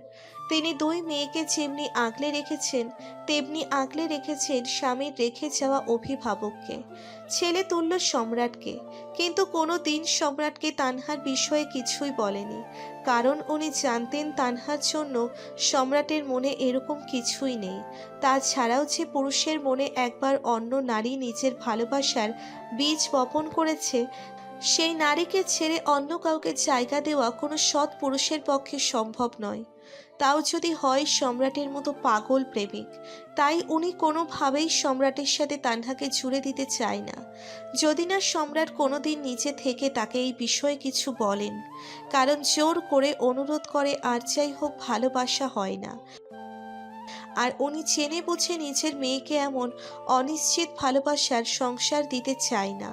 তিনি দুই মেয়েকে যেমনি আগলে রেখেছেন, তেমনি আগলে রেখেছেন স্বামীর রেখে যাওয়া অভিভাবককে, ছেলে তুল্য সম্রাটকে। কিন্তু কোনো দিন সম্রাটকে তানহার বিষয়ে কিছুই বলেনি, কারণ উনি জানতেন তানহার জন্য সম্রাটের মনে এরকম কিছুই নেই। তাছাড়াও যে পুরুষের মনে একবার অন্য নারী নিজের ভালোবাসার বীজ বপন করেছে, সেই নারীকে ছেড়ে অন্য কাউকে জায়গা দেওয়া কোনো সৎ পুরুষের পক্ষে সম্ভব নয়, তাও যদি হয় সম্রাটের মতো পাগল প্রেমিক। তাই উনি কোনোভাবেই সম্রাটের সাথে তানহাকে জুড়ে দিতে চায় না, যদি না সম্রাট কোনোদিন নিজে থেকে তাকে এই বিষয়ে কিছু বলেন। কারণ জোর করে অনুরোধ করে আর যাই হোক ভালোবাসা হয় না। আর উনি জেনে বুঝে নিজের মেয়েকে এমন অনিশ্চিত ভালোবাসার সংসার দিতে চায় না,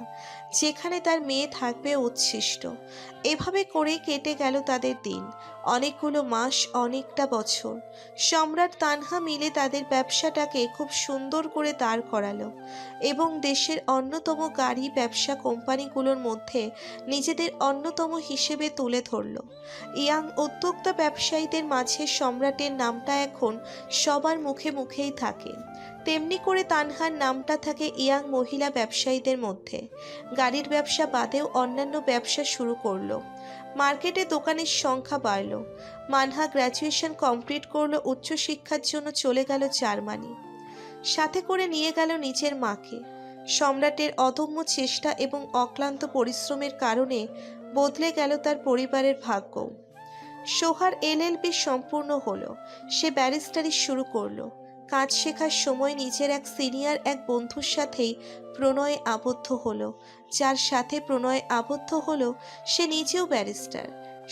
যেখানে তার মেয়ে থাকবে উচ্ছিষ্ট। এভাবে করে কেটে গেল তাদের দিন, অনেকগুলো মাস, অনেকটা বছর। সম্রাট তানহা মিলে তাদের ব্যবসাটাকে খুব সুন্দর করে দাঁড় করালো এবং দেশের অন্যতম গাড়ি ব্যবসা কোম্পানিগুলোর মধ্যে নিজেদের অন্যতম হিসেবে তুলে ধরল। ইয়াং উদ্যোক্তা ব্যবসায়ীদের মাঝে সম্রাটের নামটা এখন সবার মুখে মুখেই থাকে, তেমনি করে তানহার নামটা থাকে ইয়াং মহিলা ব্যবসায়ীদের মধ্যে। গাড়ির ব্যবসা বাদেও অন্যান্য ব্যবসা শুরু করলো। মার্কেটে দোকানের সংখ্যা বাড়ল। মানহা গ্র্যাজুয়েশন কমপ্লিট করলো, উচ্চশিক্ষার জন্য চলে গেল জার্মানি। সাথে করে নিয়ে গেল নিজের মাকে। সম্রাটের অদম্য চেষ্টা এবং অক্লান্ত পরিশ্রমের কারণে বদলে গেল তার পরিবারের ভাগ্য। সোহার এলএলবি সম্পূর্ণ হলো, সে ব্যারিস্টারি শুরু করলো। কাজ শেখার সময় নিজের এক সিনিয়র এক বন্ধুর সাথেই প্রণয়ে আবদ্ধ হলো। যার সাথে প্রণয়ে আবদ্ধ হলো সে নিজেও ব্যারিস্টার।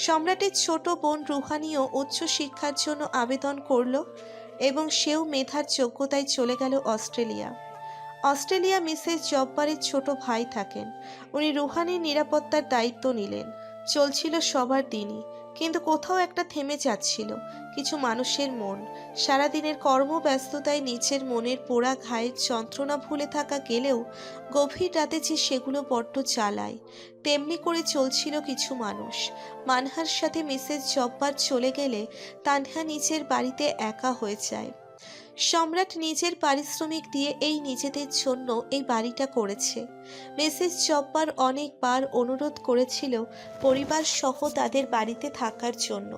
সম্রাটের ছোট বোন রুহানিও উচ্চশিক্ষার জন্য আবেদন করলো এবং সেও মেধার যোগ্যতায় চলে গেল অস্ট্রেলিয়া। অস্ট্রেলিয়া মিসেস জব্বারের ছোট ভাই থাকেন, উনি রুহানির নিরাপত্তার দায়িত্ব নিলেন। চলছিল সবার দিনই, কিন্তু কোথাও একটা থেমে যাচ্ছিল কিছু মানুষের মন। সারাদিনের কর্মব্যস্ততায় নিচের মনের পোড়া ঘায়ের যন্ত্রণা ভুলে থাকা গেলেও গভীর রাতে যে সেগুলো বড্ড জ্বালায়, তেমনি করে চলছিল কিছু মানুষ। মানহার সাথে মিসেস জব্বার চলে গেলে তানহা নিজের বাড়িতে একা হয়ে যায়। সম্রাট নিজের পারিশ্রমিক দিয়ে এই নিজেদের জন্য এই বাড়িটা করেছে। মিসেস জব্বার অনেকবার অনুরোধ করেছিল পরিবার সহ তাদের বাড়িতে থাকার জন্য,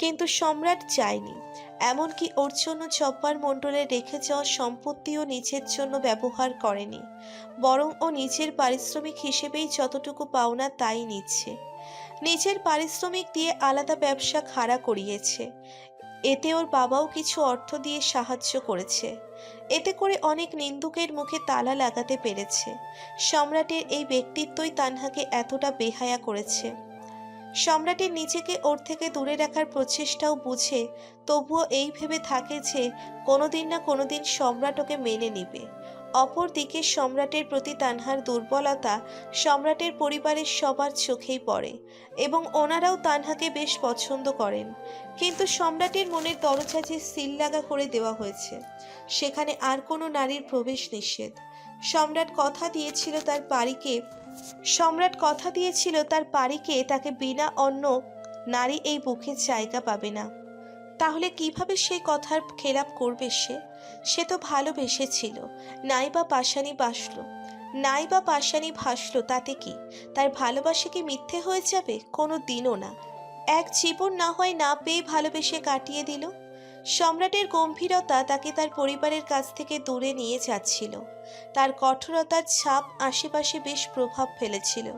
কিন্তু সম্রাট চায়নি। এমনকি ওর জন্য জব্বার মণ্ডলের রেখে যাওয়া সম্পত্তিও নিজের জন্য ব্যবহার করেনি, বরং ও নিজের পারিশ্রমিক হিসেবেই যতটুকু পাওনা তাই নিচ্ছে। নিজের পারিশ্রমিক দিয়ে আলাদা ব্যবসা খাড়া করিয়েছে। এতে ওর বাবাও কিছু অর্থ দিয়ে সাহায্য করেছে। এতে করে অনেক নিন্দুকের মুখে তালা লাগাতে পেরেছে। সম্রাটের এই ব্যক্তিত্বই তানহাকে এতটা বেহায়া করেছে। সম্রাটের নিজেকে ওর থেকে দূরে রাখার প্রচেষ্টাও বুঝে, তবুও এই ভেবে থাকে যে কোনোদিন না কোনোদিন সম্রাট ওকে মেনে নিবে। অপরদিকে সম্রাটের প্রতি তানহার দুর্বলতা সম্রাটের পরিবারের সবার চোখেই পড়ে এবং ওনারাও তানহাকে বেশ পছন্দ করেন। কিন্তু সম্রাটের মনের দরজা যে সিল লাগা করে দেওয়া হয়েছে, সেখানে আর কোনো নারীর প্রবেশ নিষেধ। সম্রাট কথা দিয়েছিল তার পারিকে তাকে বিনা অন্য নারী এই বুকে জায়গা পাবে না। তাহলে কিভাবে সেই কথার খেলাপ করবে সে তো ভালোবেসেছিল, নাই বা পাষাণী ভাসলো, তাতে কি তার ভালোবাসা কি মিথ্যে হয়ে যাবে? কোনো দিনও না। এক জীবন না হয় না পেয়ে ভালোবেসে কাটিয়ে দিল। সম্রাটের গম্ভীরতা তাকে তার পরিবারের কাছ থেকে দূরে নিয়ে যাচ্ছিল। তার কঠোরতার ছাপ আশেপাশে বেশ প্রভাব ফেলেছিল,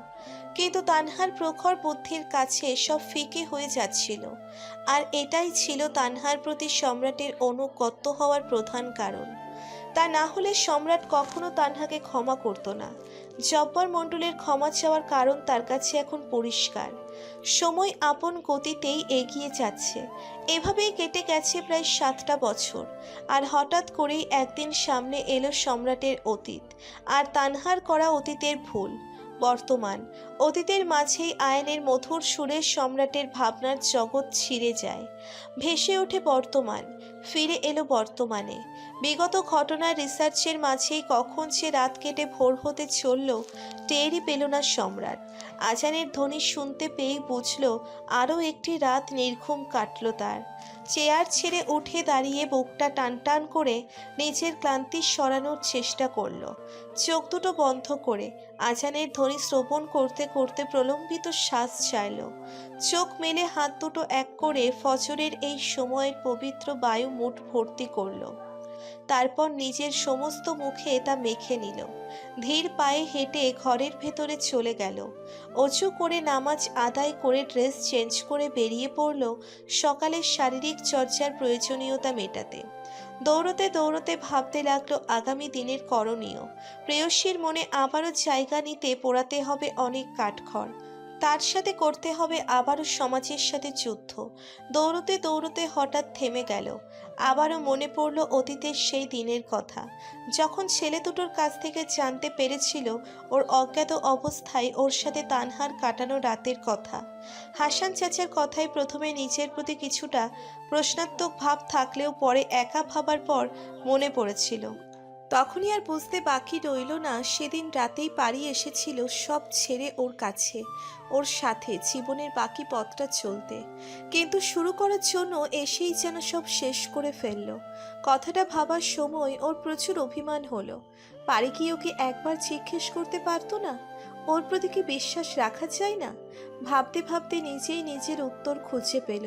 কিন্তু তানহার প্রখর বুদ্ধির কাছে সব ফিকে হয়ে যাচ্ছিল। আর এটাই ছিল তানহার প্রতি সম্রাটের অনুগত হওয়ার প্রধান কারণ। তা না হলে সম্রাট কখনো তানহাকে ক্ষমা করতো না। জব্বার মণ্ডলের ক্ষমা চাওয়ার কারণ তার কাছে এখন পরিষ্কার। সময় আপন গতিতেই এগিয়ে যাচ্ছে। এভাবেই কেটে গেছে প্রায় 7টা বছর। আর হঠাৎ করেই একদিন সামনে এলো সম্রাটের অতীত, আর তানহার করা অতীতের ভুল। বর্তমান, অতীতের মাঝেই আয়নের মধুর সুরে সম্রাটের ভাবনার জগৎ ছিঁড়ে যায়। ভেসে ওঠে বর্তমান, ফিরে এলো বর্তমানে। বিগত ঘটনার রিসার্চের মাঝেই কখন সে রাত কেটে ভোর হতে চলল টেরই পেল না সম্রাট। আজানের ধ্বনি শুনতে পেয়েই বুঝল আরও একটি রাত নির্ঘুম কাটল তার। চেয়ার ছেড়ে উঠে দাঁড়িয়ে বুকটা টান টান করে নিজের ক্লান্তি সরানোর চেষ্টা করল। চোখ দুটো বন্ধ করে আজানের ধ্বনি শ্রবণ করতে করতে প্রলম্বিত শ্বাস চাইল। চোখ মেলে হাত দুটো এক করে ফজরের এই সময়ের পবিত্র বায়ু মুঠ ভর্তি করল। তারপর নিজের সমস্ত মুখে তা মেখে নিল। ধীর পায়ে হেঁটে ঘরের ভেতরে চলে গেল। অজু করে নামাজ আদায় করে ড্রেস চেঞ্জ করে বেরিয়ে পড়ল সকালের শারীরিক চর্চার প্রয়োজনীয়তা মেটাতে। দৌড়তে দৌড়তে ভাবতে লাগলো আগামী দিনের করণীয়। প্রেয়সীর মনে আবারও জায়গা নিতে পোড়াতে হবে অনেক কাঠখড়। তার সাথে করতে হবে আবারও সমাজের সাথে যুদ্ধ। দৌড়তে দৌড়তে হঠাৎ থেমে গেল। আবারও মনে পড়ল অতীতের সেই দিনের কথা, যখন ছেলে দুটোর কাছ থেকে জানতে পেরেছিল ওর অজ্ঞাত অবস্থায় ওর সাথে তানহার কাটানো রাতের কথা। হাসান চাচার কথায় প্রথমে নিজের প্রতি কিছুটা প্রশ্নাত্মক ভাব থাকলেও পরে একা ভাবার পর মনে পড়েছিল। তখনই আর বুঝতে বাকি রইল না সেদিন রাতেই পারি এসেছিল সব ছেড়ে ওর কাছে, ওর সাথে জীবনের বাকি পথটা চলতে। কিন্তু শুরু করার জন্য এসেই যেন সব শেষ করে ফেলল। কথাটা ভাবার সময় ওর প্রচুর অভিমান হলো। পারি কি ওকে একবার জিজ্ঞেস করতে পারতো না? ওর প্রতি কি বিশ্বাস রাখা যায় না? ভাবতে ভাবতে নিজেই নিজের উত্তর খুঁজে পেল।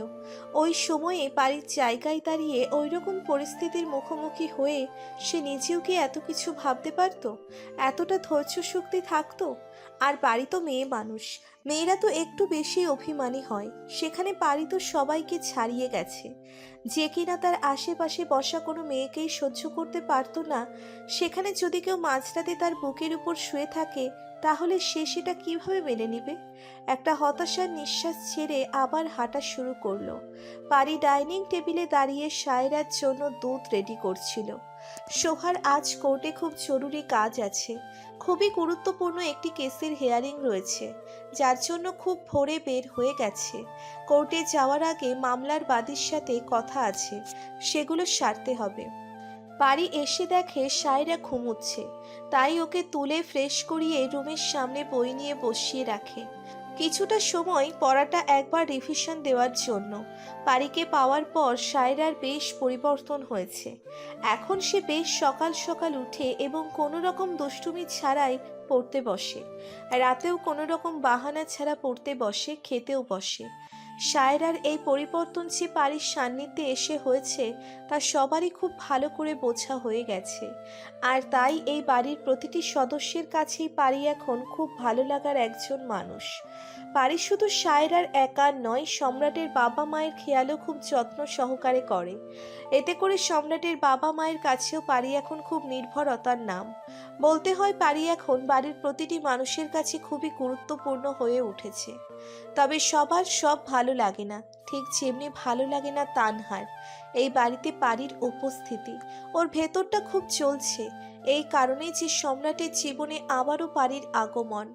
ওই সময়ে পারির জায়গায় দাঁড়িয়ে ওই রকম পরিস্থিতির মুখোমুখি হয়ে সে নিজেও কি এত কিছু ভাবতে পারতো? এতটা ধৈর্য শক্তি থাকতো? আর পারি তো মেয়ে মানুষ, মেয়েরা তো একটু বেশি অভিমানী হয়। সেখানে পারি তো সবাইকে ছাড়িয়ে গেছে। যে কিনা তার আশেপাশে বসা কোনো মেয়েকেই সহ্য করতে পারতো না, সেখানে যদি কেউ মাঝরাতে তার বুকের উপর শুয়ে থাকে, তাহলে সে সেটা কিভাবে মেনে নিবে? একটা হতাশার নিঃশ্বাস ছেড়ে আবার হাঁটা শুরু করলো। পারি ডাইনিং টেবিলে দাঁড়িয়ে সায়রার জন্য দুধ রেডি করছিল। সোহার আজ কোর্টে খুব জরুরি কাজ আছে। খুবই গুরুত্বপূর্ণ একটি কেসের হিয়ারিং রয়েছে, যার জন্য খুব ভোরে বের হয়ে গেছে। কোর্টে যাওয়ার আগে মামলার বাদীর সাথে কথা আছে, সেগুলো সারতে হবে। বাড়ি এসে দেখে সায়রা ঘুমুচ্ছে, তাই ওকে তুলে ফ্রেশ করিয়ে রুমের সামনে বই নিয়ে বসিয়ে রাখে। কিছুটা সময় পড়াটা একবার রিভিশন দেওয়ার জন্য। পারিকে পাওয়ার পর সায়রার বেশ পরিবর্তন হয়েছে। এখন সে বেশ সকাল সকাল উঠে এবং কোনো রকম দুষ্টুমি ছাড়াই পড়তে বসে। রাতেও কোনো রকম বাহানা ছাড়া পড়তে বসে, খেতেও বসে। সায়রার এই পরিবর্তন যে পারির সান্নিধ্যে এসে হয়েছে তা সবারই খুব ভালো করে বোঝা হয়ে গেছে। আর তাই এই বাড়ির প্রতিটি সদস্যের কাছেই পারি এখন খুব ভালো লাগার একজন মানুষ। পারি শুধু সায়রার একার নয়, সম্রাটের বাবা মায়ের খেয়ালও খুব যত্ন সহকারে করে। এতে করে সম্রাটের বাবা মায়ের কাছেও পারি এখন খুব নির্ভরতার নাম। বলতে হয় পারি এখন বাড়ির প্রতিটি মানুষের কাছে খুবই গুরুত্বপূর্ণ হয়ে উঠেছে। তবে সবার সব ভালো লাগে না, ঠিক যেমনি ভালো লাগে না তানহার এই বাড়িতে পারির উপস্থিতি। ওর ভেতরটা খুব চলছে এই কারণে যে সম্রাটের জীবনে আবারও পারির আগমন।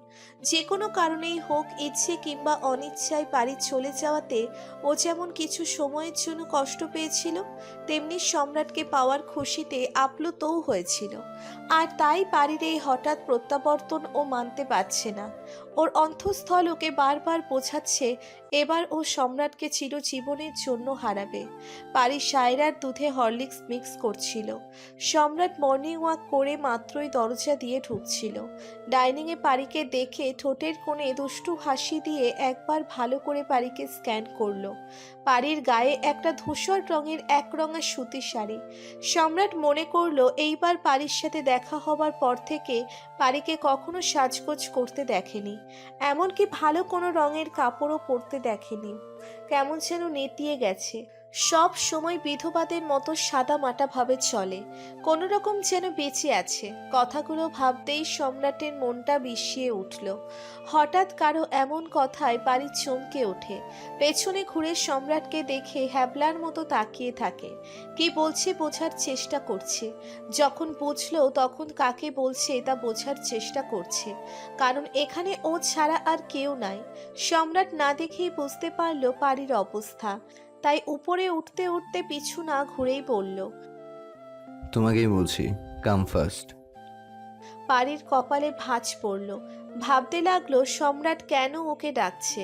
যে কোনো কারণেই হোক, ইচ্ছে কিংবা অনিচ্ছায় পারি চলে যাওয়াতে ও যেমন কিছু সময়ের জন্য কষ্ট পেয়েছিল, তেমনি সম্রাটকে পাওয়ার খুশিতে আপ্লুতও হয়েছিল। আর তাই পারির এই হঠাৎ প্রত্যাবর্তন ও মানতে পারছে না। ওর অন্তঃস্থল ওকে বারবার বোঝাচ্ছে এবার ও সম্রাটকে চিরজীবনের জন্য হারাবে। পারি সায়রার দুধে হরলিক্স মিক্স করছিল। সম্রাট মর্নিং ওয়াক করে মাত্রই দরজা দিয়ে ঢুকছিল। ডাইনিংয়ে পারিকে দেখে ঠোঁটের কোণে দুষ্টু হাসি দিয়ে একবার ভালো করে পারিকে স্ক্যান করলো। পারির গায়ে একটা ধূসর রঙের একরঙা সুতির শাড়ি। সম্রাট মনে করলো এইবার পারির সাথে দেখা হবার পর থেকে পারিকে কখনো সাজগোজ করতে দেখেনি, এমনকি ভালো কোনো রঙের কাপড়ও পরতে দেখেনি। কেমন যেন নেতিয়ে গেছে। সব সময় বিধবাদের মতো সাদা মাটা ভাবে চলে, কোনো রকম যেন বেঁচে আছে। কথাগুলো ভাবতেই সম্রাটের মনটা বিষিয়ে উঠল। হঠাৎ কারো এমন কথায় পারি চমকে ওঠে, পেছনে ঘুরে সম্রাটকে দেখে হ্যাবলার মতো তাকিয়ে থাকে। কি বলছে বোঝার চেষ্টা করছে, যখন বুঝলো তখন কাকে বলছে তা বোঝার চেষ্টা করছে, কারণ এখানে ও ছাড়া আর কেউ নাই। সম্রাট না দেখেই বুঝতে পারলো পারির অবস্থা, তাই উপরে উঠতে উঠতে পিছু না ঘুরেই বলল,
তোমাকেই বলছি, কাম ফার্স্ট।
পারির কপালে ভাঁজ পড়ল। ভাবতে লাগলো সম্রাট কেন ওকে ডাকছে।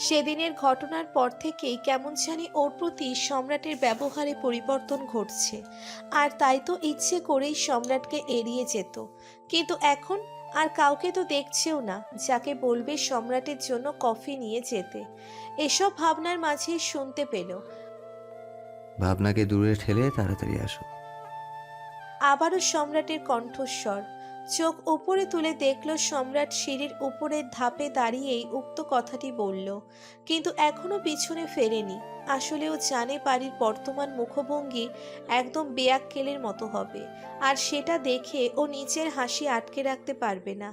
সেদিনের ঘটনার পর থেকেই কেমন জানি ওর প্রতি সম্রাটের ব্যবহারে পরিবর্তন ঘটছে, আর তাই তো ইচ্ছে করেই সম্রাটকে এড়িয়ে যেত। কিন্তু এখন আর কাউকে তো দেখছেও না যাকে বলবে সম্রাটের জন্য কফি নিয়ে যেতে। এসব ভাবনার মাঝেই শুনতে পেল
ভাবনাকে দূরে ঠেলে তাড়াতাড়ি আসো।
আবারও সম্রাটের কণ্ঠস্বর। চোখ উপরে তুলে দেখল সম্রাট সিঁড়ির উপরের ধাপে দাঁড়িয়েই উক্ত কথাটি বলল, কিন্তু এখনো পিছনে ফেরেনি। আসলে ও জানে পারির বর্তমান মুখভঙ্গি একদম বেয়াক্কেলের মতো হবে, আর সেটা দেখে ও নিজের হাসি আটকে রাখতে পারবে না,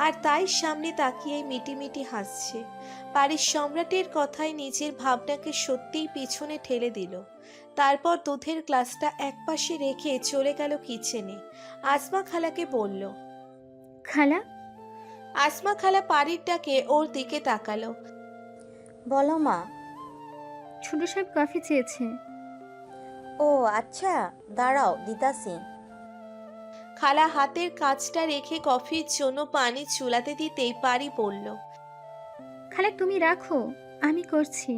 আর তাই সামনে তাকিয়ে মিটিমিটি হাসছে। পারির সম্রাটের কথায় নিজের ভাবনাকে সত্যিই পিছনে ঠেলে দিল। তারপর দুধের গ্লাসটা একপাশে রেখে চলে গেল কিচেনে। আসমা খালাকে বলল।
খালা,
আসমা খালা পারির ডাকে ওর দিকে তাকালো।
বলো মা।
ছোট সাহেব কফি চেয়েছে।
ও আচ্ছা, দাঁড়াও দিতাছি।
খালা হাতের কাজটা রেখে কফির জন্য পানি চুলাতে দিতেই পারি বলল।
খালা তুমি রাখো, আমি করছি।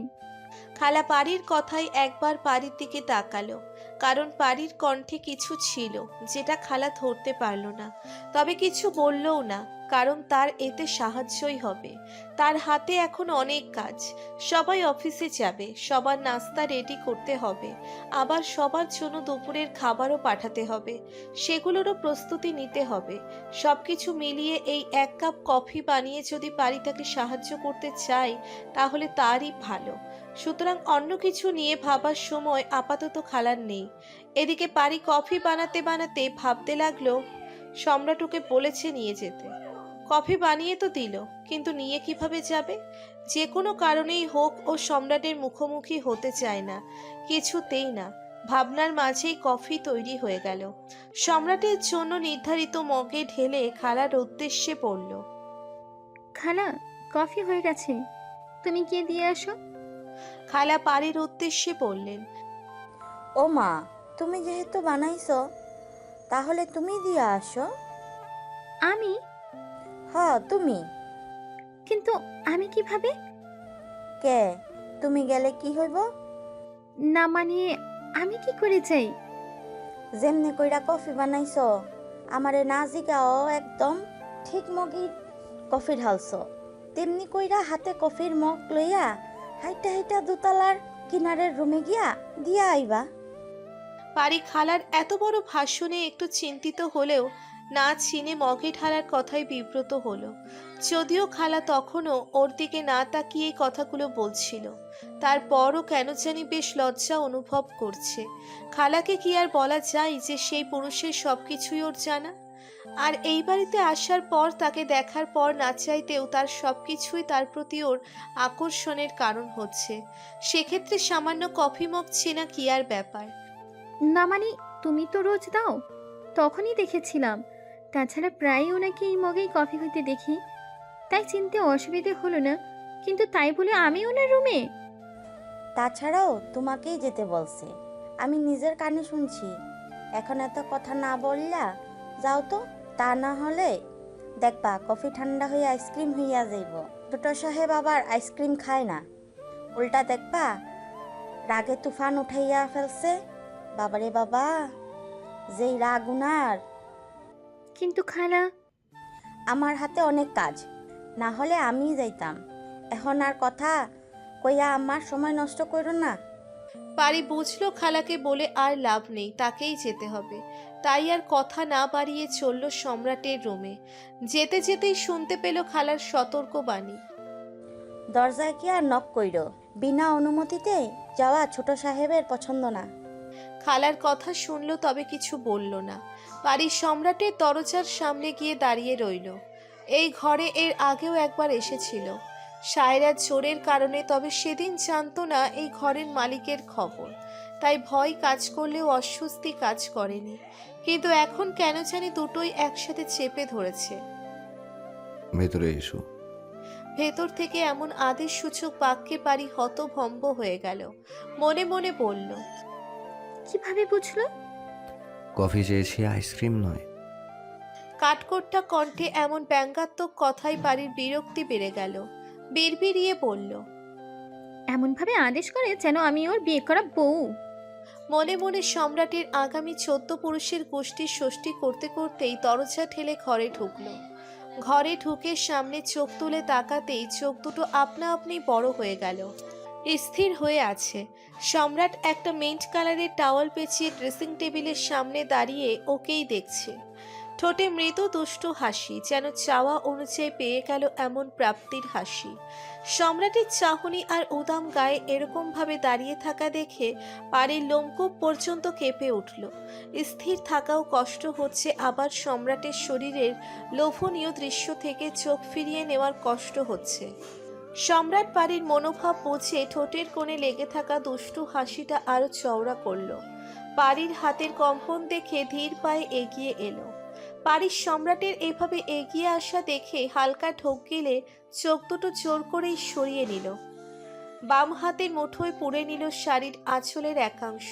খালা পারির কথাই একবার পারির দিকে তাকালো, কারণ পারির কণ্ঠে কিছু ছিল যেটা খালা ধরতে পারল না। তবে কিছু বললও না, কারণ তার এতে সাহায্যই হবে। তার হাতে এখন অনেক কাজ। সবাই অফিসে যাবে, সবার নাস্তা রেডি করতে হবে, আবার সবার জন্য দুপুরের খাবারও পাঠাতে হবে, সেগুলোরও প্রস্তুতি নিতে হবে। সবকিছু মিলিয়ে এই এক কাপ কফি বানিয়ে যদি পারি তাকে সাহায্য করতে চাই, তাহলে তারই ভালো। সুতরাং অন্য কিছু নিয়ে ভাবার সময় আপাতত খালার নেই। এদিকে পারি কফি বানাতে বানাতে ভাবতে লাগলো, সম্রাট ওকে বলেছে নিয়ে যেতে। কফি বানিয়ে তো দিল, কিন্তু নিয়ে কিভাবে যাবে? যে কোনো কারণেই হোক ও সম্রাটের মুখোমুখি হতে চায় না, কিছুতেই না। ভাবনার মাঝেই কফি তৈরি হয়ে গেল। সম্রাটের জন্য নির্ধারিত মগে ঢেলে খালার উদ্দেশ্যে বলল।
খালা, কফি হয়ে গেছে, তুমি গিয়ে দিয়ে আসো।
খালা পারির উদ্দেশ্যে বললেন।
ও মা, তুমি যেহেতু বানাইছো তাহলে তুমি দিয়ে আসো।
আমি?
হ তুমি।
কিন্তু আমি কিভাবে?
কে? তুমি গেলে কি হইব?
না মানে আমি কি করে যাই?
যেমনে কইরা কফি বানাইছো আমারে না জিগাও, একদম ঠিক মগি কফি ঢালছো, তেমনি কইরা হাতে কফির মগ লইয়া হাইটা হাইটা দোতলার কিনারের রুমে গিয়া দিয়া আইবা।
পারি খালার এত বড় ভাষণে একটু চিন্তিত হলেও না চিনে মগে ঢালার কথায় বিব্রত হলো। যদিও খালা তখনও ওর দিকে না তাকিয়েই কথাগুলো বলছিল, তারপরও কেন জানি বেশ লজ্জা অনুভব করছে। খালাকে কি আর বলা যায় যে সেই পুরুষের সবকিছুই ওর জানা? আর এই বাড়িতে আসার পর তাকে দেখার পর না চাইতেও তার সবকিছুই তার প্রতি ওর আকর্ষণের কারণ হচ্ছে। সেক্ষেত্রে সামান্য কফি মগ চেনা কি আর ব্যাপার?
না মানে তুমি তো রোজ দাও, তখনই দেখেছিলাম। তাছাড়া প্রায়ই ওনাকে এই মগেই কফি হইতে দেখি, তাই চিনতে অসুবিধে হলো না। কিন্তু তাই বলে আমি ওনার রুমে?
তাছাড়াও তোমাকেই যেতে বলছে, আমি নিজের কানে শুনছি। এখন এত কথা না বললা যাও তো, তা না হলে দেখবা কফি ঠান্ডা হয়ে আইসক্রিম হইয়া যাইব। ছোট সাহেব আবার আইসক্রিম খায় না, উল্টা দেখবা রাগে তুফান উঠাইয়া ফেলছে। বাবারে বাবা, যেই রাগ উনার।
কিন্তু খালা,
আমার হাতে অনেক কাজ, না হলে আমি যাইতাম। এখন আর কথা কইয়া আমার সময় নষ্ট করো না।
পারি বুঝলো খালাকে বলে আর লাভ নেই, তাকেই যেতে হবে। তাই আর কথা না বাড়িয়ে চলল সম্রাটের রুমে। যেতে যেতেই শুনতে পেল খালার সতর্ক বাণী।
দরজায় কি আর নক কইরো, বিনা অনুমতিতে যাওয়া ছোট সাহেবের পছন্দ না।
খালার কথা শুনলো তবে কিছু বলল না। বাড়ির সম্রাটের দরজার সামনে গিয়ে দাঁড়িয়ে রইল। এই ঘরে এর আগেও একবার এসেছিল সায়রার জোরের কারণে, তবে সেদিন জানতো না এই ঘরের মালিকের খবর, তাই ভয় কাজ করলেও অস্বস্তি কাজ করেনি। কিন্তু এখন কেন জানি দুটোই একসাথে চেপে ধরেছে।
ভেতরে এসো।
ভেতর থেকে এমন আদেশ সূচক বাক্যে পারি হতভম্ব হয়ে গেল। মনে মনে বলল,
কিভাবে বুঝলো?
কফি চেয়েছি, আইসক্রিম নয়।
কাঠকোট্টা কণ্ঠে এমন ব্যঙ্গাত্মক কথায় বাড়ির বিরক্তি বেড়ে গেল। বিড়বিড়িয়ে বলল,
এমনভাবে আদেশ করে যেন আমি ওর বিয়ে করা বউ।
মনে মনে সম্রাটের আগামী 14 পুরুষের গোষ্ঠীর ষষ্ঠী করতে করতেই দরজা ঠেলে ঘরে ঢুকলো। ঘরে ঢুকে সামনে চোখ তুলে তাকাতেই চোখ দুটো আপনা আপনি বড় হয়ে গেল। স্থির হয়ে আছে। সম্রাট একটা মিন্ট কালারের টাওয়াল পেঁচিয়ে ড্রেসিং টেবিলের সামনে দাঁড়িয়ে ওকেই দেখছে। ঠোঁটে মৃদু দুষ্টু হাসি, যেন চাওয়া অনুযায়ী পেয়ে গেল এমন প্রাপ্তির হাসি। সম্রাটের চাহনি আর উদাম গায়ে এরকম ভাবে দাঁড়িয়ে থাকা দেখে বাড়ির লোমকূপ পর্যন্ত কেঁপে উঠল। স্থির থাকাও কষ্ট হচ্ছে, আবার সম্রাটের শরীরের লোভনীয় দৃশ্য থেকে চোখ ফিরিয়ে নেওয়ার কষ্ট হচ্ছে। সম্রাট বাড়ির মনোভাব বুঝে ঠোঁটের কোণে লেগে থাকা দুষ্টু হাসিটা আরো চওড়া করলো। বাড়ির হাতের কম্পন দেখে ধীর পায়ে এগিয়ে এলো। বাড়ির সম্রাটের এভাবে এগিয়ে আসা দেখে হালকা ঢোক গেলে চোখ দুটো জোর করেই সরিয়ে নিল। বাম হাতের মুঠোয় পুড়ে নিল শাড়ির আঁচলের একাংশ,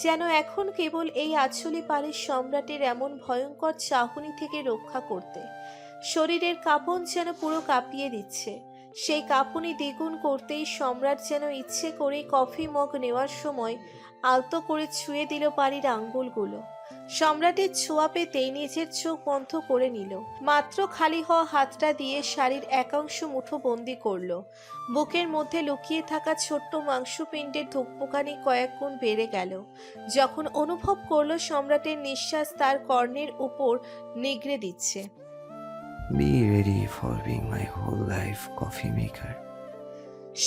যেন এখন কেবল এই আঁচলই পারে সম্রাটের এমন ভয়ঙ্কর চাহনি থেকে রক্ষা করতে। শরীরের কাঁপন যেন পুরো কাঁপিয়ে দিচ্ছে। সেই কাঁপুনি দ্বিগুণ করতেই সম্রাট যেন ইচ্ছে করে কফি মগ নেওয়ার সময় আলতো করে ছুঁয়ে দিল বাড়ির আঙ্গুলগুলো। সম্রাটের ছোঁয়া পেতেই নিজের চোখ বন্ধ করে নিল। মাত্র খালি হওয়া হাতটা দিয়ে শাড়ির একাংশ মুঠো বন্দি করলো। বুকের মধ্যে লুকিয়ে থাকা ছোট্ট মাংসপিণ্ডের ধুকপুকানি কয়েক গুণ বেড়ে গেল যখন অনুভব করলো সম্রাটের নিঃশ্বাস তার কর্ণের উপর নিগড়ে দিচ্ছে।
Be ready for being my whole life coffee maker.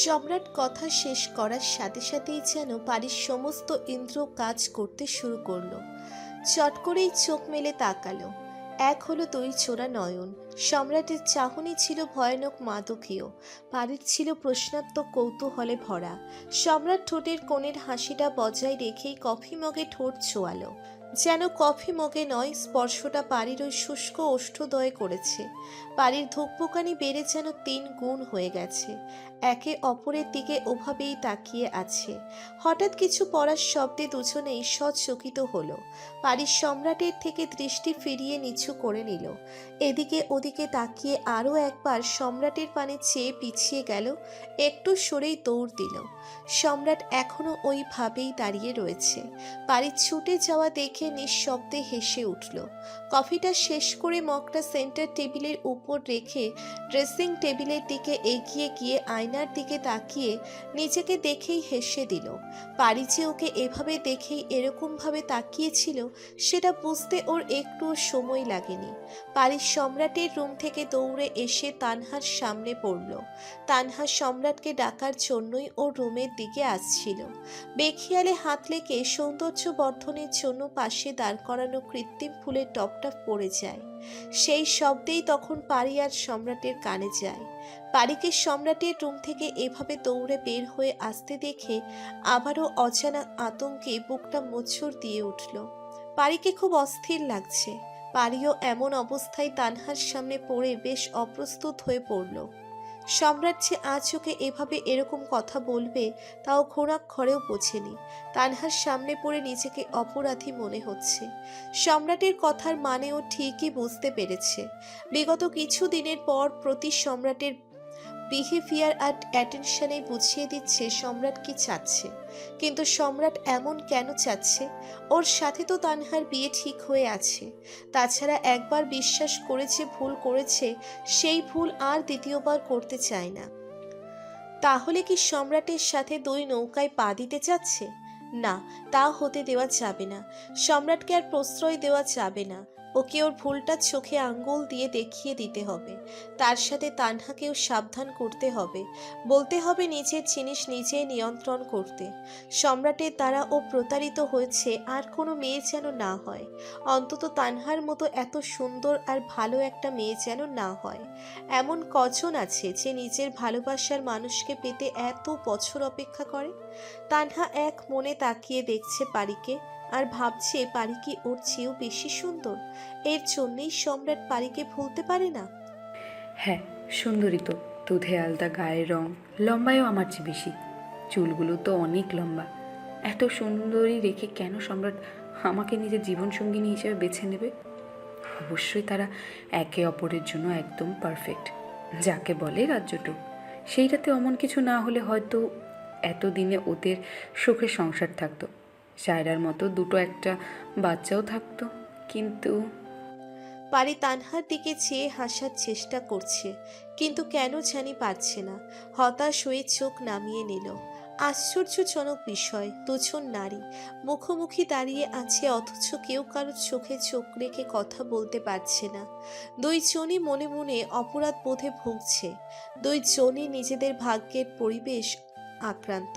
সম্রাট কথা শেষ করার সাথে সাথেই যেন বাড়ির সমস্ত ইন্দ্র কাজ করতে শুরু করলো। চট করেই চোখ মেলে তাকালো। এক হলো দুই চোরা নয়ন। সম্রাটের চাহনি ছিল ভয়ানক মাদকীয়, বাড়ির ছিল প্রশ্নাত্মক কৌতূহলে ভরা। সম্রাট ঠোঁটের কোণের হাসিটা বজায় রেখেই কফি মগে ঠোঁট ছোঁয়ালো। যেন কফি মগে নয়, স্পর্শটা বাড়ির ওই শুষ্ক ওষ্ঠদয়ে করেছে। বাড়ির ধুকপুকানি বেড়ে যেন 3 গুণ হয়ে গেছে। একে অপরের দিকে ওভাবেই তাকিয়ে আছে। হঠাৎ কিছু পড়ার শব্দে দুজনেই সচকিত হলো। বাড়ির সম্রাটের থেকে দৃষ্টি ফিরিয়ে নিচু করে নিল। এদিকে ওদিকে তাকিয়ে আরও একবার সম্রাটের পানে চেয়ে পিছিয়ে গেল। একটু সরেই দৌড় দিল। সম্রাট এখনো ওইভাবেই দাঁড়িয়ে রয়েছে। বাড়ির ছুটে যাওয়া দেখে নিঃশব্দে হেসে উঠল। কফিটা শেষ করে মগটা সেন্টার টেবিলের উপর রেখে ড্রেসিং টেবিলের দিকে এগিয়ে গিয়ে আয়নার দিকে তাকিয়ে নিজেকে দেখেই হেসে দিল। বাড়ি যে ওকে এভাবে দেখেই এরকমভাবে তাকিয়েছিল সেটা বুঝতে ওর একটুও সময় লাগেনি। বাড়ির সম্রাটের রুম থেকে দৌড়ে এসে তানহার সামনে পড়ল। তানহা সম্রাটকে ডাকার জন্যই ওর রুমের দিকে আসছিল। বেখিয়ালে হাত লেগে সৌন্দর্য বর্ধনের জন্য পাশে দাঁড় করানো কৃত্রিম ফুলের টপটা পড়ে যায়। সেই শব্দেই তখন পারি আর সম্রাটের কানে যায়। পারিকে সম্রাটের রুম থেকে এভাবে দৌড়ে বের হয়ে আসতে দেখে আবারও অজানা আতঙ্কে বুকটা মোচড় দিয়ে উঠল। পারিকে খুব অস্থির লাগছে। পারিও এমন অবস্থায় তানহার সামনে পড়ে বেশ অপ্রস্তুত হয়ে পড়ল। সম্রাট যে আজ ওকে এভাবে এরকম কথা বলবে তাও ঘোড়াক্ষরেও বোঝেনি। তানহার সামনে পড়ে নিজেকে অপরাধী মনে হচ্ছে। সম্রাটের কথার মানেও ঠিকই বুঝতে পেরেছে। বিগত কিছু দিনের পর প্রতি সম্রাটের বিহেভিয়ার আর অ্যাটেনশনে বুঝিয়ে দিচ্ছে সম্রাট কি চাচ্ছে। কিন্তু সম্রাট এমন কেন চাচ্ছে? ওর সাথে তো তানহার বিয়ে ঠিক হয়ে আছে। তাছাড়া একবার বিশ্বাস করেছে ভুল করেছে, সেই ভুল আর দ্বিতীয়বার করতে চায় না। তাহলে কি সম্রাটের সাথে 2 নৌকায় পা দিতে চাচ্ছে? না, তা হতে দেওয়া যাবে না। সম্রাটকে আর প্রশ্রয় দেওয়া যাবে না। ওকে ওর ভুলটা চোখে আঙ্গুল দিয়ে দেখিয়ে দিতে হবে। তার সাথে তানহাকেও সাবধান করতে হবে, বলতে হবে নিজের জিনিস নিজেই নিয়ন্ত্রণ করতে। সম্রাটের দ্বারা ও প্রতারিত হয়েছে, আর কোনো মেয়ে যেন না হয়, অন্তত তানহার মতো এত সুন্দর আর ভালো একটা মেয়ে যেন না হয়। এমন কজন আছে যে নিজের ভালোবাসার মানুষকে পেতে এত বছর অপেক্ষা করে? তানহা এক মনে তাকিয়ে দেখছে পারিকে, আর ভাবছে পারি কি ওর চেয়েও বেশি সুন্দর? এর জন্যই সম্রাট পারিকে ভুলতে পারে না।
হ্যাঁ, সুন্দরী তো, দুধে আলতা গায়ের রং, লম্বায়ও আমার চেয়ে বেশি, চুলগুলো তো অনেক লম্বা। এত সুন্দরী রেখে কেন সম্রাট আমাকে নিজের জীবনসঙ্গিনী হিসেবে বেছে নেবে? অবশ্যই তারা একে অপরের জন্য একদম পারফেক্ট, যাকে বলে রাজ্যটুক। সেইটাতে অমন কিছু না হলে হয়তো এতদিনে ওদের সুখে সংসার থাকতো, সায়রার মতো দুটো একটা বাচ্চাও থাকতো। কিন্তু
পারি তানহার দিকে চেয়ে হাসার চেষ্টা করছে, কিন্তু কেন জানি পারছে না। হতাশ হয়ে চোখ নামিয়ে নিল। আশ্চর্যজনক বিষয়, দুজন নারী মুখোমুখি দাঁড়িয়ে আছে, অথচ কেউ কারোর চোখে চোখ রেখে কথা বলতে পারছে না। দুইজনই মনে মনে অপরাধ বোধে ভুগছে, দুইজনই নিজেদের ভাগ্যের পরিবেশ আক্রান্ত,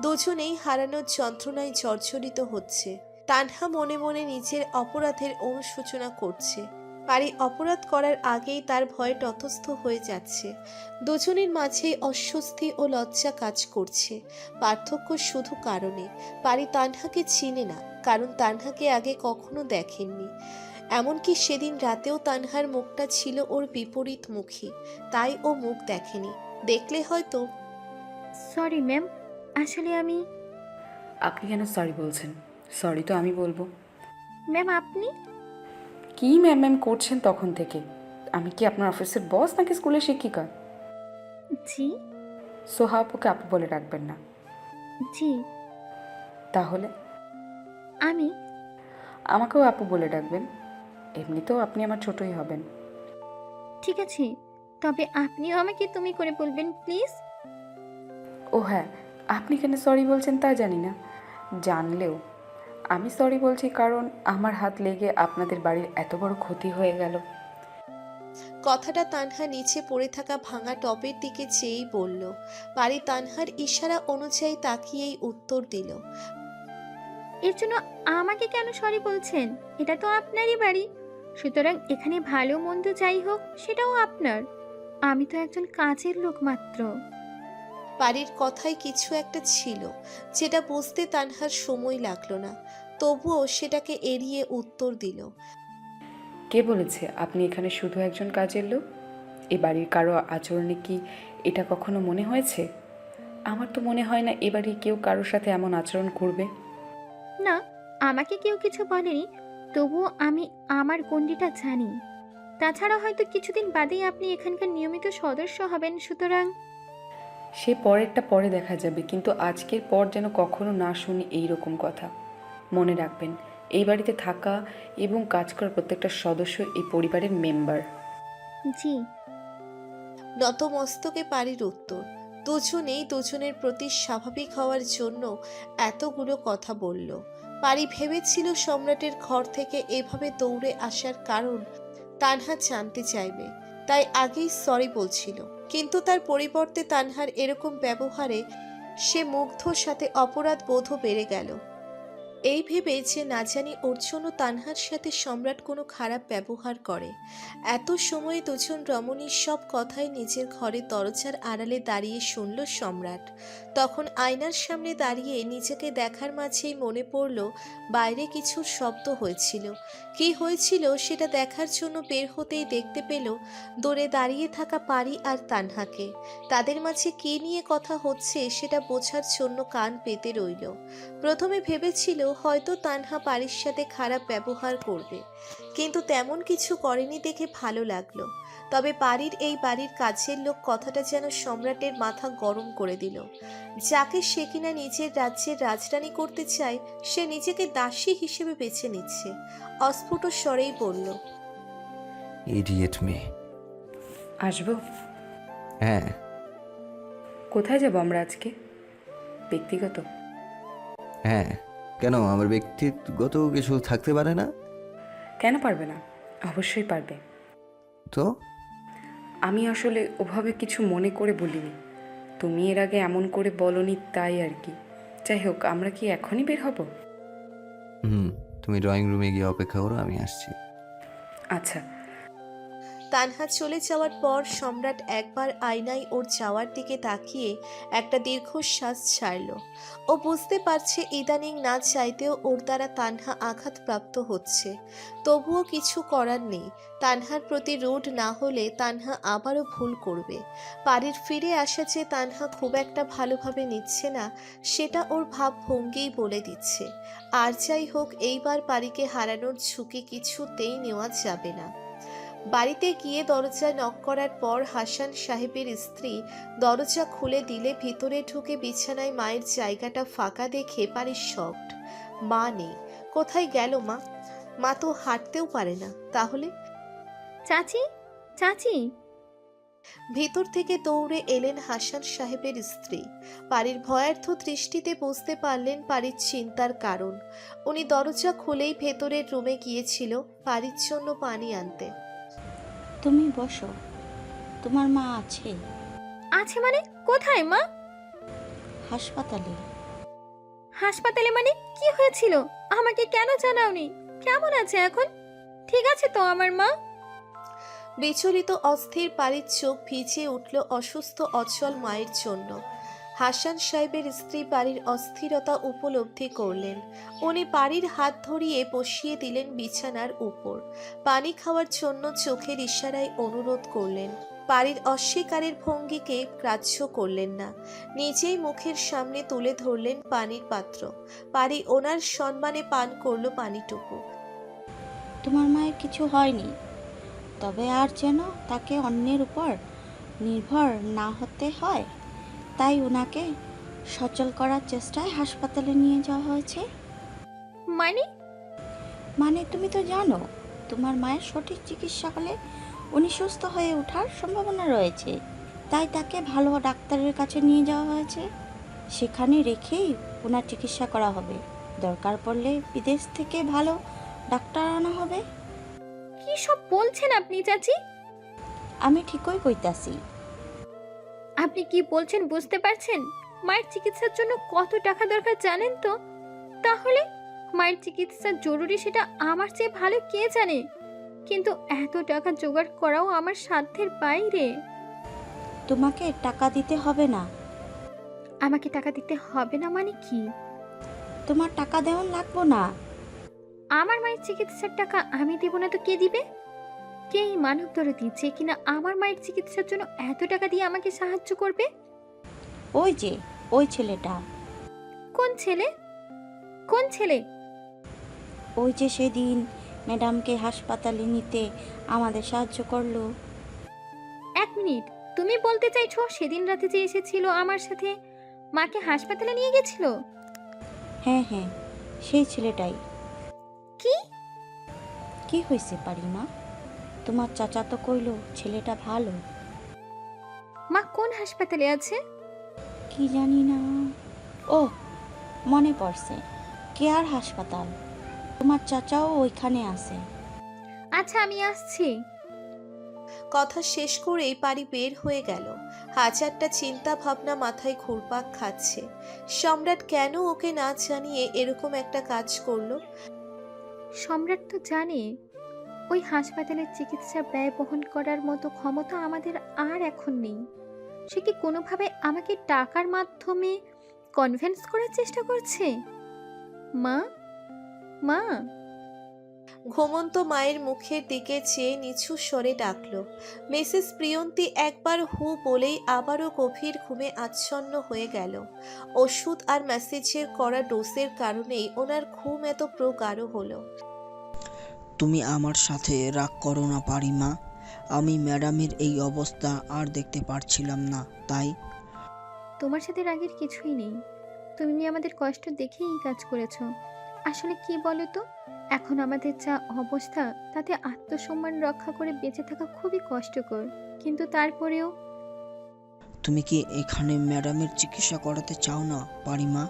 দুজনেই হারানোর যন্ত্রণায় জর্জরিত হচ্ছে। তানহা মনে মনে নিজের অপরাধের অনুশোচনা করছে। পারি অপরাধ করার আগেই তার ভয়ে তটস্থ হয়ে যাচ্ছে। দুজনের মাঝেই অস্বস্তি ও লজ্জা কাজ করছে। পার্থক্য শুধু কারণে, পারি তানহাকে চিনে না, কারণ তানহাকে আগে কখনো দেখেননি। এমনকি সেদিন রাতেও তানহার মুখটা ছিল ওর বিপরীত মুখী, তাই ও মুখ দেখেনি। দেখলে হয়তো।
সরি ম্যাম, আসলে আমি...
আপনি কেন সরি বলছেন? সরি তো আমি বলবো।
ম্যাম আপনি...
কি ম্যাম ম্যাম করছেন তখন থেকে? আমি কি আপনার অফিসের বস নাকি স্কুলের শিক্ষিকা?
জি।
সোহা আপুকে আপু বলে ডাকবেন না।
জি।
তাহলে
আমি...
আমাকেও আপু বলে ডাকবেন। এমনিতেও আপনি আমার ছোটই হবেন।
ঠিক আছে, তবে আপনিও আমাকে তুমি করে বলবেন প্লিজ।
ও হ্যাঁ, আপনি কেন সরি বলছেন তা জানি না, জানলেও আমি সরি বলছি কারণ আমার হাত লেগে আপনাদের বাড়ির এত বড় ক্ষতি হয়ে গেল।
কথাটা তানহা নিচে পড়ে থাকা ভাঙা টবের দিকে চেয়েই বলল। পারি তানহার ইশারা অনুযায়ী তাকিয়েই উত্তর দিল।
এর জন্য আমাকে কেন সরি বলছেন? এটা তো আপনারই বাড়ি, সুতরাং এখানে ভালো মন্দ যাই হোক সেটাও আপনার। আমি তো একজন কাজের লোক মাত্র।
পারির কথায় কিছু একটা ছিল, যেটা বুঝতে তানহার সময় লাগলো না, তবুও সেটাকে এড়িয়ে উত্তর দিল।
কে বলেছে আপনি এখানে শুধু একজন কাজের লোক? এ বাড়ির কারো আচরণে কি এটা কখনো মনে হয়েছে? আমার তো মনে হয় না এ বাড়ির কেউ কারোর সাথে এমন আচরণ করবে।
না, আমাকে কেউ কিছু বলেনি, তবুও আমি আমার গণ্ডিটা জানি। তাছাড়া হয়তো কিছুদিন বাদেই আপনি এখানকার নিয়মিত সদস্য হবেন, সুতরাং...
সে পরেরটা পরে দেখা যাবে, কিন্তু আজকের পর যেন কখনো না শুনি এই রকম কথা। মনে রাখবেন, এই বাড়িতে থাকা এবং কাজ করার প্রত্যেকটা সদস্য এই পরিবারের মেম্বার।
জি।
নতমস্তকে পারির উত্তর। দুজনেই দুজনের প্রতি স্বাভাবিক হওয়ার জন্য এতগুলো কথা বলল। পারি ভেবেছিল সম্রাটের ঘর থেকে এভাবে দৌড়ে আসার কারণ তানহা জানতে চাইবে, তাই আগেই সরি বলছিল। কিন্তু তার পরিবর্তে তানহার এরকম ব্যবহারে সে মুগ্ধর সাথে অপরাধ বোধও বেড়ে গেল। এই ভেবে যে না জানি ওর জন্য তানহার সাথে সম্রাট কোনো খারাপ ব্যবহার করে। এত সময় দুজন রমণীর সব কথাই নিজের ঘরে দরজার আড়ালে দাঁড়িয়ে শুনল সম্রাট। তখন আয়নার সামনে দাঁড়িয়ে নিজেকে দেখার মাঝেই মনে পড়ল বাইরে কিছু শব্দ হয়েছিল। কি হয়েছিল সেটা দেখার জন্য বের হতেই দেখতে পেল দূরে দাঁড়িয়ে থাকা পারি আর তানহাকে। তাদের মাঝে কী নিয়ে কথা হচ্ছে সেটা বোঝার জন্য কান পেতে রইল। প্রথমে ভেবেছিল হয়তো তানহা পারির সাথে খারাপ ব্যবহার করবে, কিন্তু তেমন কিছু করেনি দেখে ভালো লাগলো। তবে পারির এই বাড়ির কাজের লোক কথাটা যেন সম্রাটের মাথা গরম করে দিল। যাকে সে কিনা নিজের রাজ্যের রাজরানী করতে চায়, সে নিজেকে দাসী হিসেবে বেছে নিচ্ছে। অস্ফুট স্বরেই বলল,
ইডিয়েট মেয়ে।
আসবো?
হ্যাঁ।
কোথায় যাব আমরা আজকে? ব্যক্তিগত?
হ্যাঁ, কেন আমার ব্যক্তিগত কিছু থাকতে পারে না?
কেন পারবে না? অবশ্যই পারবে।
তো
আমি আসলে ওভাবে কিছু মনে করে বলিনি, তুমি এর আগে এমন করে বলনি, তাই আর কি। যাই হোক, আমরা কি এখনই বের হব?
তুমি ড্রয়িং রুমে গিয়ে অপেক্ষা করো, আমি আসছি।
আচ্ছা।
তানহা চলে যাওয়ার পর সম্রাট একবার আয়নায় ওর যাওয়ার দিকে তাকিয়ে একটা দীর্ঘশ্বাস ছাড়ল। ও বুঝতে পারছে ইদানিং না চাইতেও ওর দ্বারা তানহা আঘাতপ্রাপ্ত হচ্ছে, তবুও কিছু করার নেই। তানহার প্রতি রুড না হলে তানহা আবারও ভুল করবে। বাড়ির ফিরে আসা যে তানহা খুব একটা ভালোভাবে নিচ্ছে না, সেটা ওর ভাবভঙ্গিই বলে দিচ্ছে। আর যাই হোক, এইবার বাড়িকে হারানোর ঝুঁকি কিছুতেই নেওয়া যাবে না। বাড়িতে গিয়ে দরজা নক করার পর হাসান সাহেবের স্ত্রী দরজা খুলে দিলে ভিতরে ঢুকে বিছানায় মায়ের জায়গাটা ফাঁকা দেখে পারি শকড। মা নেই। কোথায় গেল মা? মা তো হাঁটতেও পারে না। তাহলে
চাচি, চাচি।
ভিতর থেকে দৌড়ে এলেন হাসান সাহেবের স্ত্রী। পারির ভয়ার্থ দৃষ্টিতে বুঝতে পারলেন পারির চিন্তার কারণ। উনি দরজা খুলেই ভেতরের রুমে গিয়েছিল পারির জন্য পানি আনতে।
তুমি বসো, তোমার মা আছে।
আছে মানে? কোথায় মা?
হাসপাতালে।
হাসপাতালে মানে? কি হয়েছিল? আমাকে কেন জানাওনি? কেমন আছে এখন? ঠিক আছে তো আমার মা?
বিচলিত অস্থির পারির চোখ ভিজে উঠল অসুস্থ অচল মায়ের জন্য। হাসান সাহেবের স্ত্রী বাড়ির অস্থিরতা উপলব্ধি করলেন। উনি বাড়ির হাত ধরিয়ে বসিয়ে দিলেন বিছানার উপর। পানি খাওয়ার জন্য চোখের ইশারায় অনুরোধ করলেন। বাড়ির অস্বীকারের ভঙ্গিকে গ্রাহ্য করলেন না, নিজেই মুখের সামনে তুলে ধরলেন পানির পাত্র। পারি ওনার সম্মানে পান করলো পানিটুকু।
তোমার মায়ের কিছু হয়নি, তবে আর যেন তাকে অন্যের উপর নির্ভর না হতে হয়, তাই ওনাকে সচল করার চেষ্টায় হাসপাতালে নিয়ে যাওয়া হয়েছে।
মানে?
মানে তুমি তো জানো, তোমার মায়ের সঠিক চিকিৎসা হলে উনি সুস্থ হয়ে ওঠার সম্ভাবনা রয়েছে, তাই তাকে ভালো ডাক্তারের কাছে নিয়ে যাওয়া হয়েছে। সেখানে রেখেই ওনার চিকিৎসা করা হবে, দরকার পড়লে বিদেশ থেকে ভালো ডাক্তার আনা হবে।
কি সব বলছেন আপনি চাচি?
আমি ঠিকই কইতাছি।
আপনি কি বলছেন বুঝতে পারছেন? মায়ের চিকিৎসার জন্য কত টাকা দরকার জানেন তো? তাহলে মায়ের চিকিৎসা জরুরি সেটা আমার চেয়ে ভালো কে জানে? কিন্তু এত টাকা জোগাড় করাও আমার সাধ্যের বাইরে।
তোমাকে টাকা দিতে হবে না।
আমাকে টাকা দিতে হবে না মানে কি?
তোমার টাকা দেওয়া লাগবো না।
আমার মায়ের চিকিৎসার টাকা আমি দেব না তো কে দিবে? কে এই মানব দরদি যে কিনা আমার মায়ের চিকিৎসার জন্য এত টাকা দিয়ে আমাকে সাহায্য করবে?
ওই যে ওই ছেলেটা।
কোন ছেলে? কোন ছেলে?
ওই যে সেদিন ম্যাডামকে হাসপাতালে নিতে আমাদের সাহায্য করলো।
এক মিনিট, তুমি বলতে চাইছো সেদিন রাতে যে এসেছিল আমার সাথে মাকে হাসপাতালে নিয়ে গেছিল?
হ্যাঁ হ্যাঁ, সেই ছেলেটাই।
কি?
কি হয়েছে পারিমা? তোমার চাচা তো কইলো ছেলেটা ভালো।
মা কোন হাসপাতালে আছে?
কি জানি না। ও, মনে পড়ছে, কেয়ার হাসপাতাল। তোমার চাচাও ওইখানে আছে।
আচ্ছা আমি আসছি।
কথা শেষ করেই পারি বের হয়ে গেল। হাজারটা চিন্তা ভাবনা মাথায় ঘুরপাক খাচ্ছে। সম্রাট কেন ওকে না জানিয়ে এরকম একটা কাজ করলো?
সম্রাট তো জানে ওই হাসপাতালের চিকিৎসা ব্যয় বহন করার মতো ক্ষমতা আমাদের আর এখন নেই। সে কি কোনোভাবে আমাকে টাকার মাধ্যমে কনভিন্স করার চেষ্টা করছে? মা, মা।
ঘুমন্ত মায়ের মুখের দিকে চেয়ে নিচু স্বরে ডাকলো। মিসেস প্রিয়ন্তী একবার হু বলেই আবারও গভীর ঘুমে আচ্ছন্ন হয়ে গেল। ওষুধ আর মেসেজের করা ডোজের কারণেই ওনার ঘুম এত প্রগাঢ় হলো।
তুমি আমার সাথে রাগ করো না পারিমা, আমি ম্যাডামের এই অবস্থা আর দেখতে পারছিলাম না, তাই।
তোমার সাথে রাগের কিছুই নেই। তুমি আমাদের কষ্ট দেখেই এই কাজ করেছো। আসলে কি বলো তো, এখন আমাদের যা অবস্থা তাতে আত্মসম্মান রক্ষা করে বেঁচে থাকা খুবই কষ্টকর, কিন্তু তারপরেও।
তুমি কি এখানে ম্যাডামের চিকিৎসা করাতে চাও না পারিমা?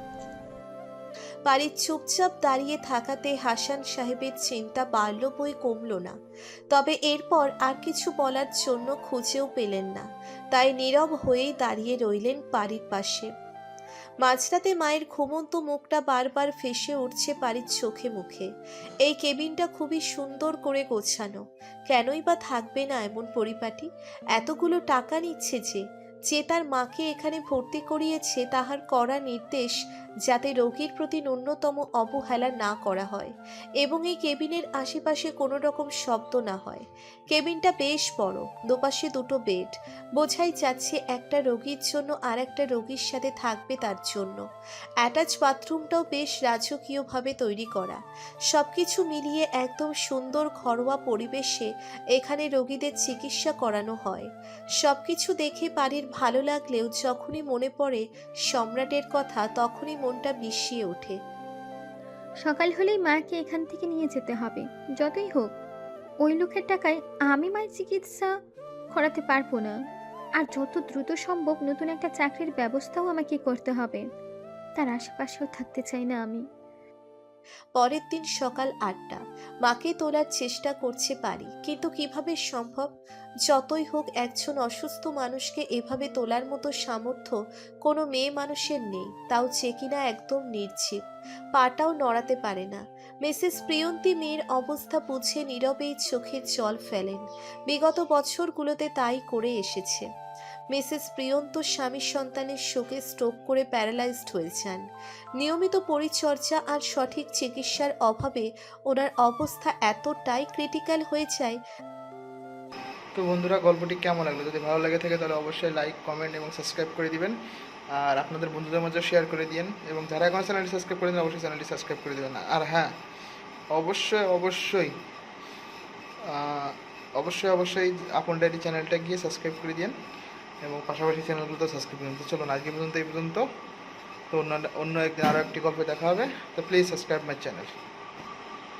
বাড়ির চুপচাপ দাঁড়িয়ে থাকাতে হাসান সাহেবের চিন্তা বাড়ল বই কমল না। তবে এরপর আর কিছু বলার জন্য খুঁজেও পেলেন না, তাই নীরব হয়েই দাঁড়িয়ে রইলেন বাড়ির পাশে। মাঝরাতে মায়ের ঘুমন্ত মুখটা বারবার ফেসে উঠছে পারির চোখে মুখে। এই কেবিনটা খুবই সুন্দর করে গোছানো, কেনই বা থাকবে না এমন পরিপাটি? এতগুলো টাকা নিচ্ছে যে তার মাকে এখানে ভর্তি করিয়েছে, তাহার কড়া নির্দেশ যাতে রোগীর প্রতি ন্যূনতম অবহেলা না করা হয় এবং এই কেবিনের আশেপাশে কোনো রকম শব্দ না হয়। কেবিনটা বেশ বড়, দুপাশে দুটো বেড, বোঝাই যাচ্ছে একটা রোগীর জন্য আর একটা রোগীর সাথে থাকবে তার জন্য। অ্যাটাচ বাথরুমটাও বেশ রাজকীয়ভাবে তৈরি করা। সব কিছু মিলিয়ে একদম সুন্দর ঘরোয়া পরিবেশে এখানে রোগীদের চিকিৎসা করানো হয়। সব কিছু দেখে পারির ভালো লাগলেও যখনই মনে পড়ে সম্রাটের কথা, তখনই মনটা বিষিয়ে ওঠে।
সকাল হলেই মাকে এখান থেকে নিয়ে যেতে হবে, যতই হোক। ওই লোকের টাকায় আমি মায়ের চিকিৎসা করাতে পারবো না। আর যত দ্রুত সম্ভব নতুন একটা চাকরির ব্যবস্থাও আমাকে করতে হবে। তার আশেপাশেও থাকতে চাই না আমি।
পরের দিন সকাল 8টা। মাকে তোলার চেষ্টা করছে পারি, কিন্তু কিভাবে সম্ভব? যতই হোক একজন অসুস্থ মানুষকে এভাবে তোলার মতো সামর্থ্য কোনো মেয়ে মানুষের নেই, তাও যে কিনা একদম নির্জীব, পাটাও নড়াতে পারে না। মিসেস প্রিয়ন্তী মেয়ের অবস্থা বুঝে নীরবেই চোখের জল ফেলেন। বিগত বছরগুলোতে তাই করে এসেছে। মিসেস প্রিয়ন্ত স্বামী সন্তানের শোকে স্ট্রোক করে প্যারালাইজড হয়ে যান। নিয়মিত পরিচর্যা আর সঠিক চিকিৎসার অভাবে ওনার অবস্থা এতটাই ক্রিটিক্যাল হয়ে যায়।
তো বন্ধুরা, গল্পটি কেমন লাগলো? যদি ভালো লাগে থাকে তাহলে অবশ্যই লাইক, কমেন্ট এবং সাবস্ক্রাইব করে দিবেন। আর আপনাদের বন্ধুদের মধ্যে শেয়ার করে দিন, এবং যারা এখন চ্যানেলটি সাবস্ক্রাইব করে দিন অবশ্যই চ্যানেলটি সাবস্ক্রাইব করে দেবেন। আর হ্যাঁ, অবশ্যই অবশ্যই অবশ্যই অবশ্যই আপন ডায়েরি চ্যানেলটা গিয়ে সাবস্ক্রাইব করে দিন, এবং পাশাপাশি চ্যানেলগুলো তো সাবস্ক্রাইব করুন। তো চলুন আজকে পর্যন্ত এই পর্যন্ত। তো অন্য একদিন আরও একটি গল্পে দেখা হবে। তো প্লিজ সাবস্ক্রাইব মাই চ্যানেল।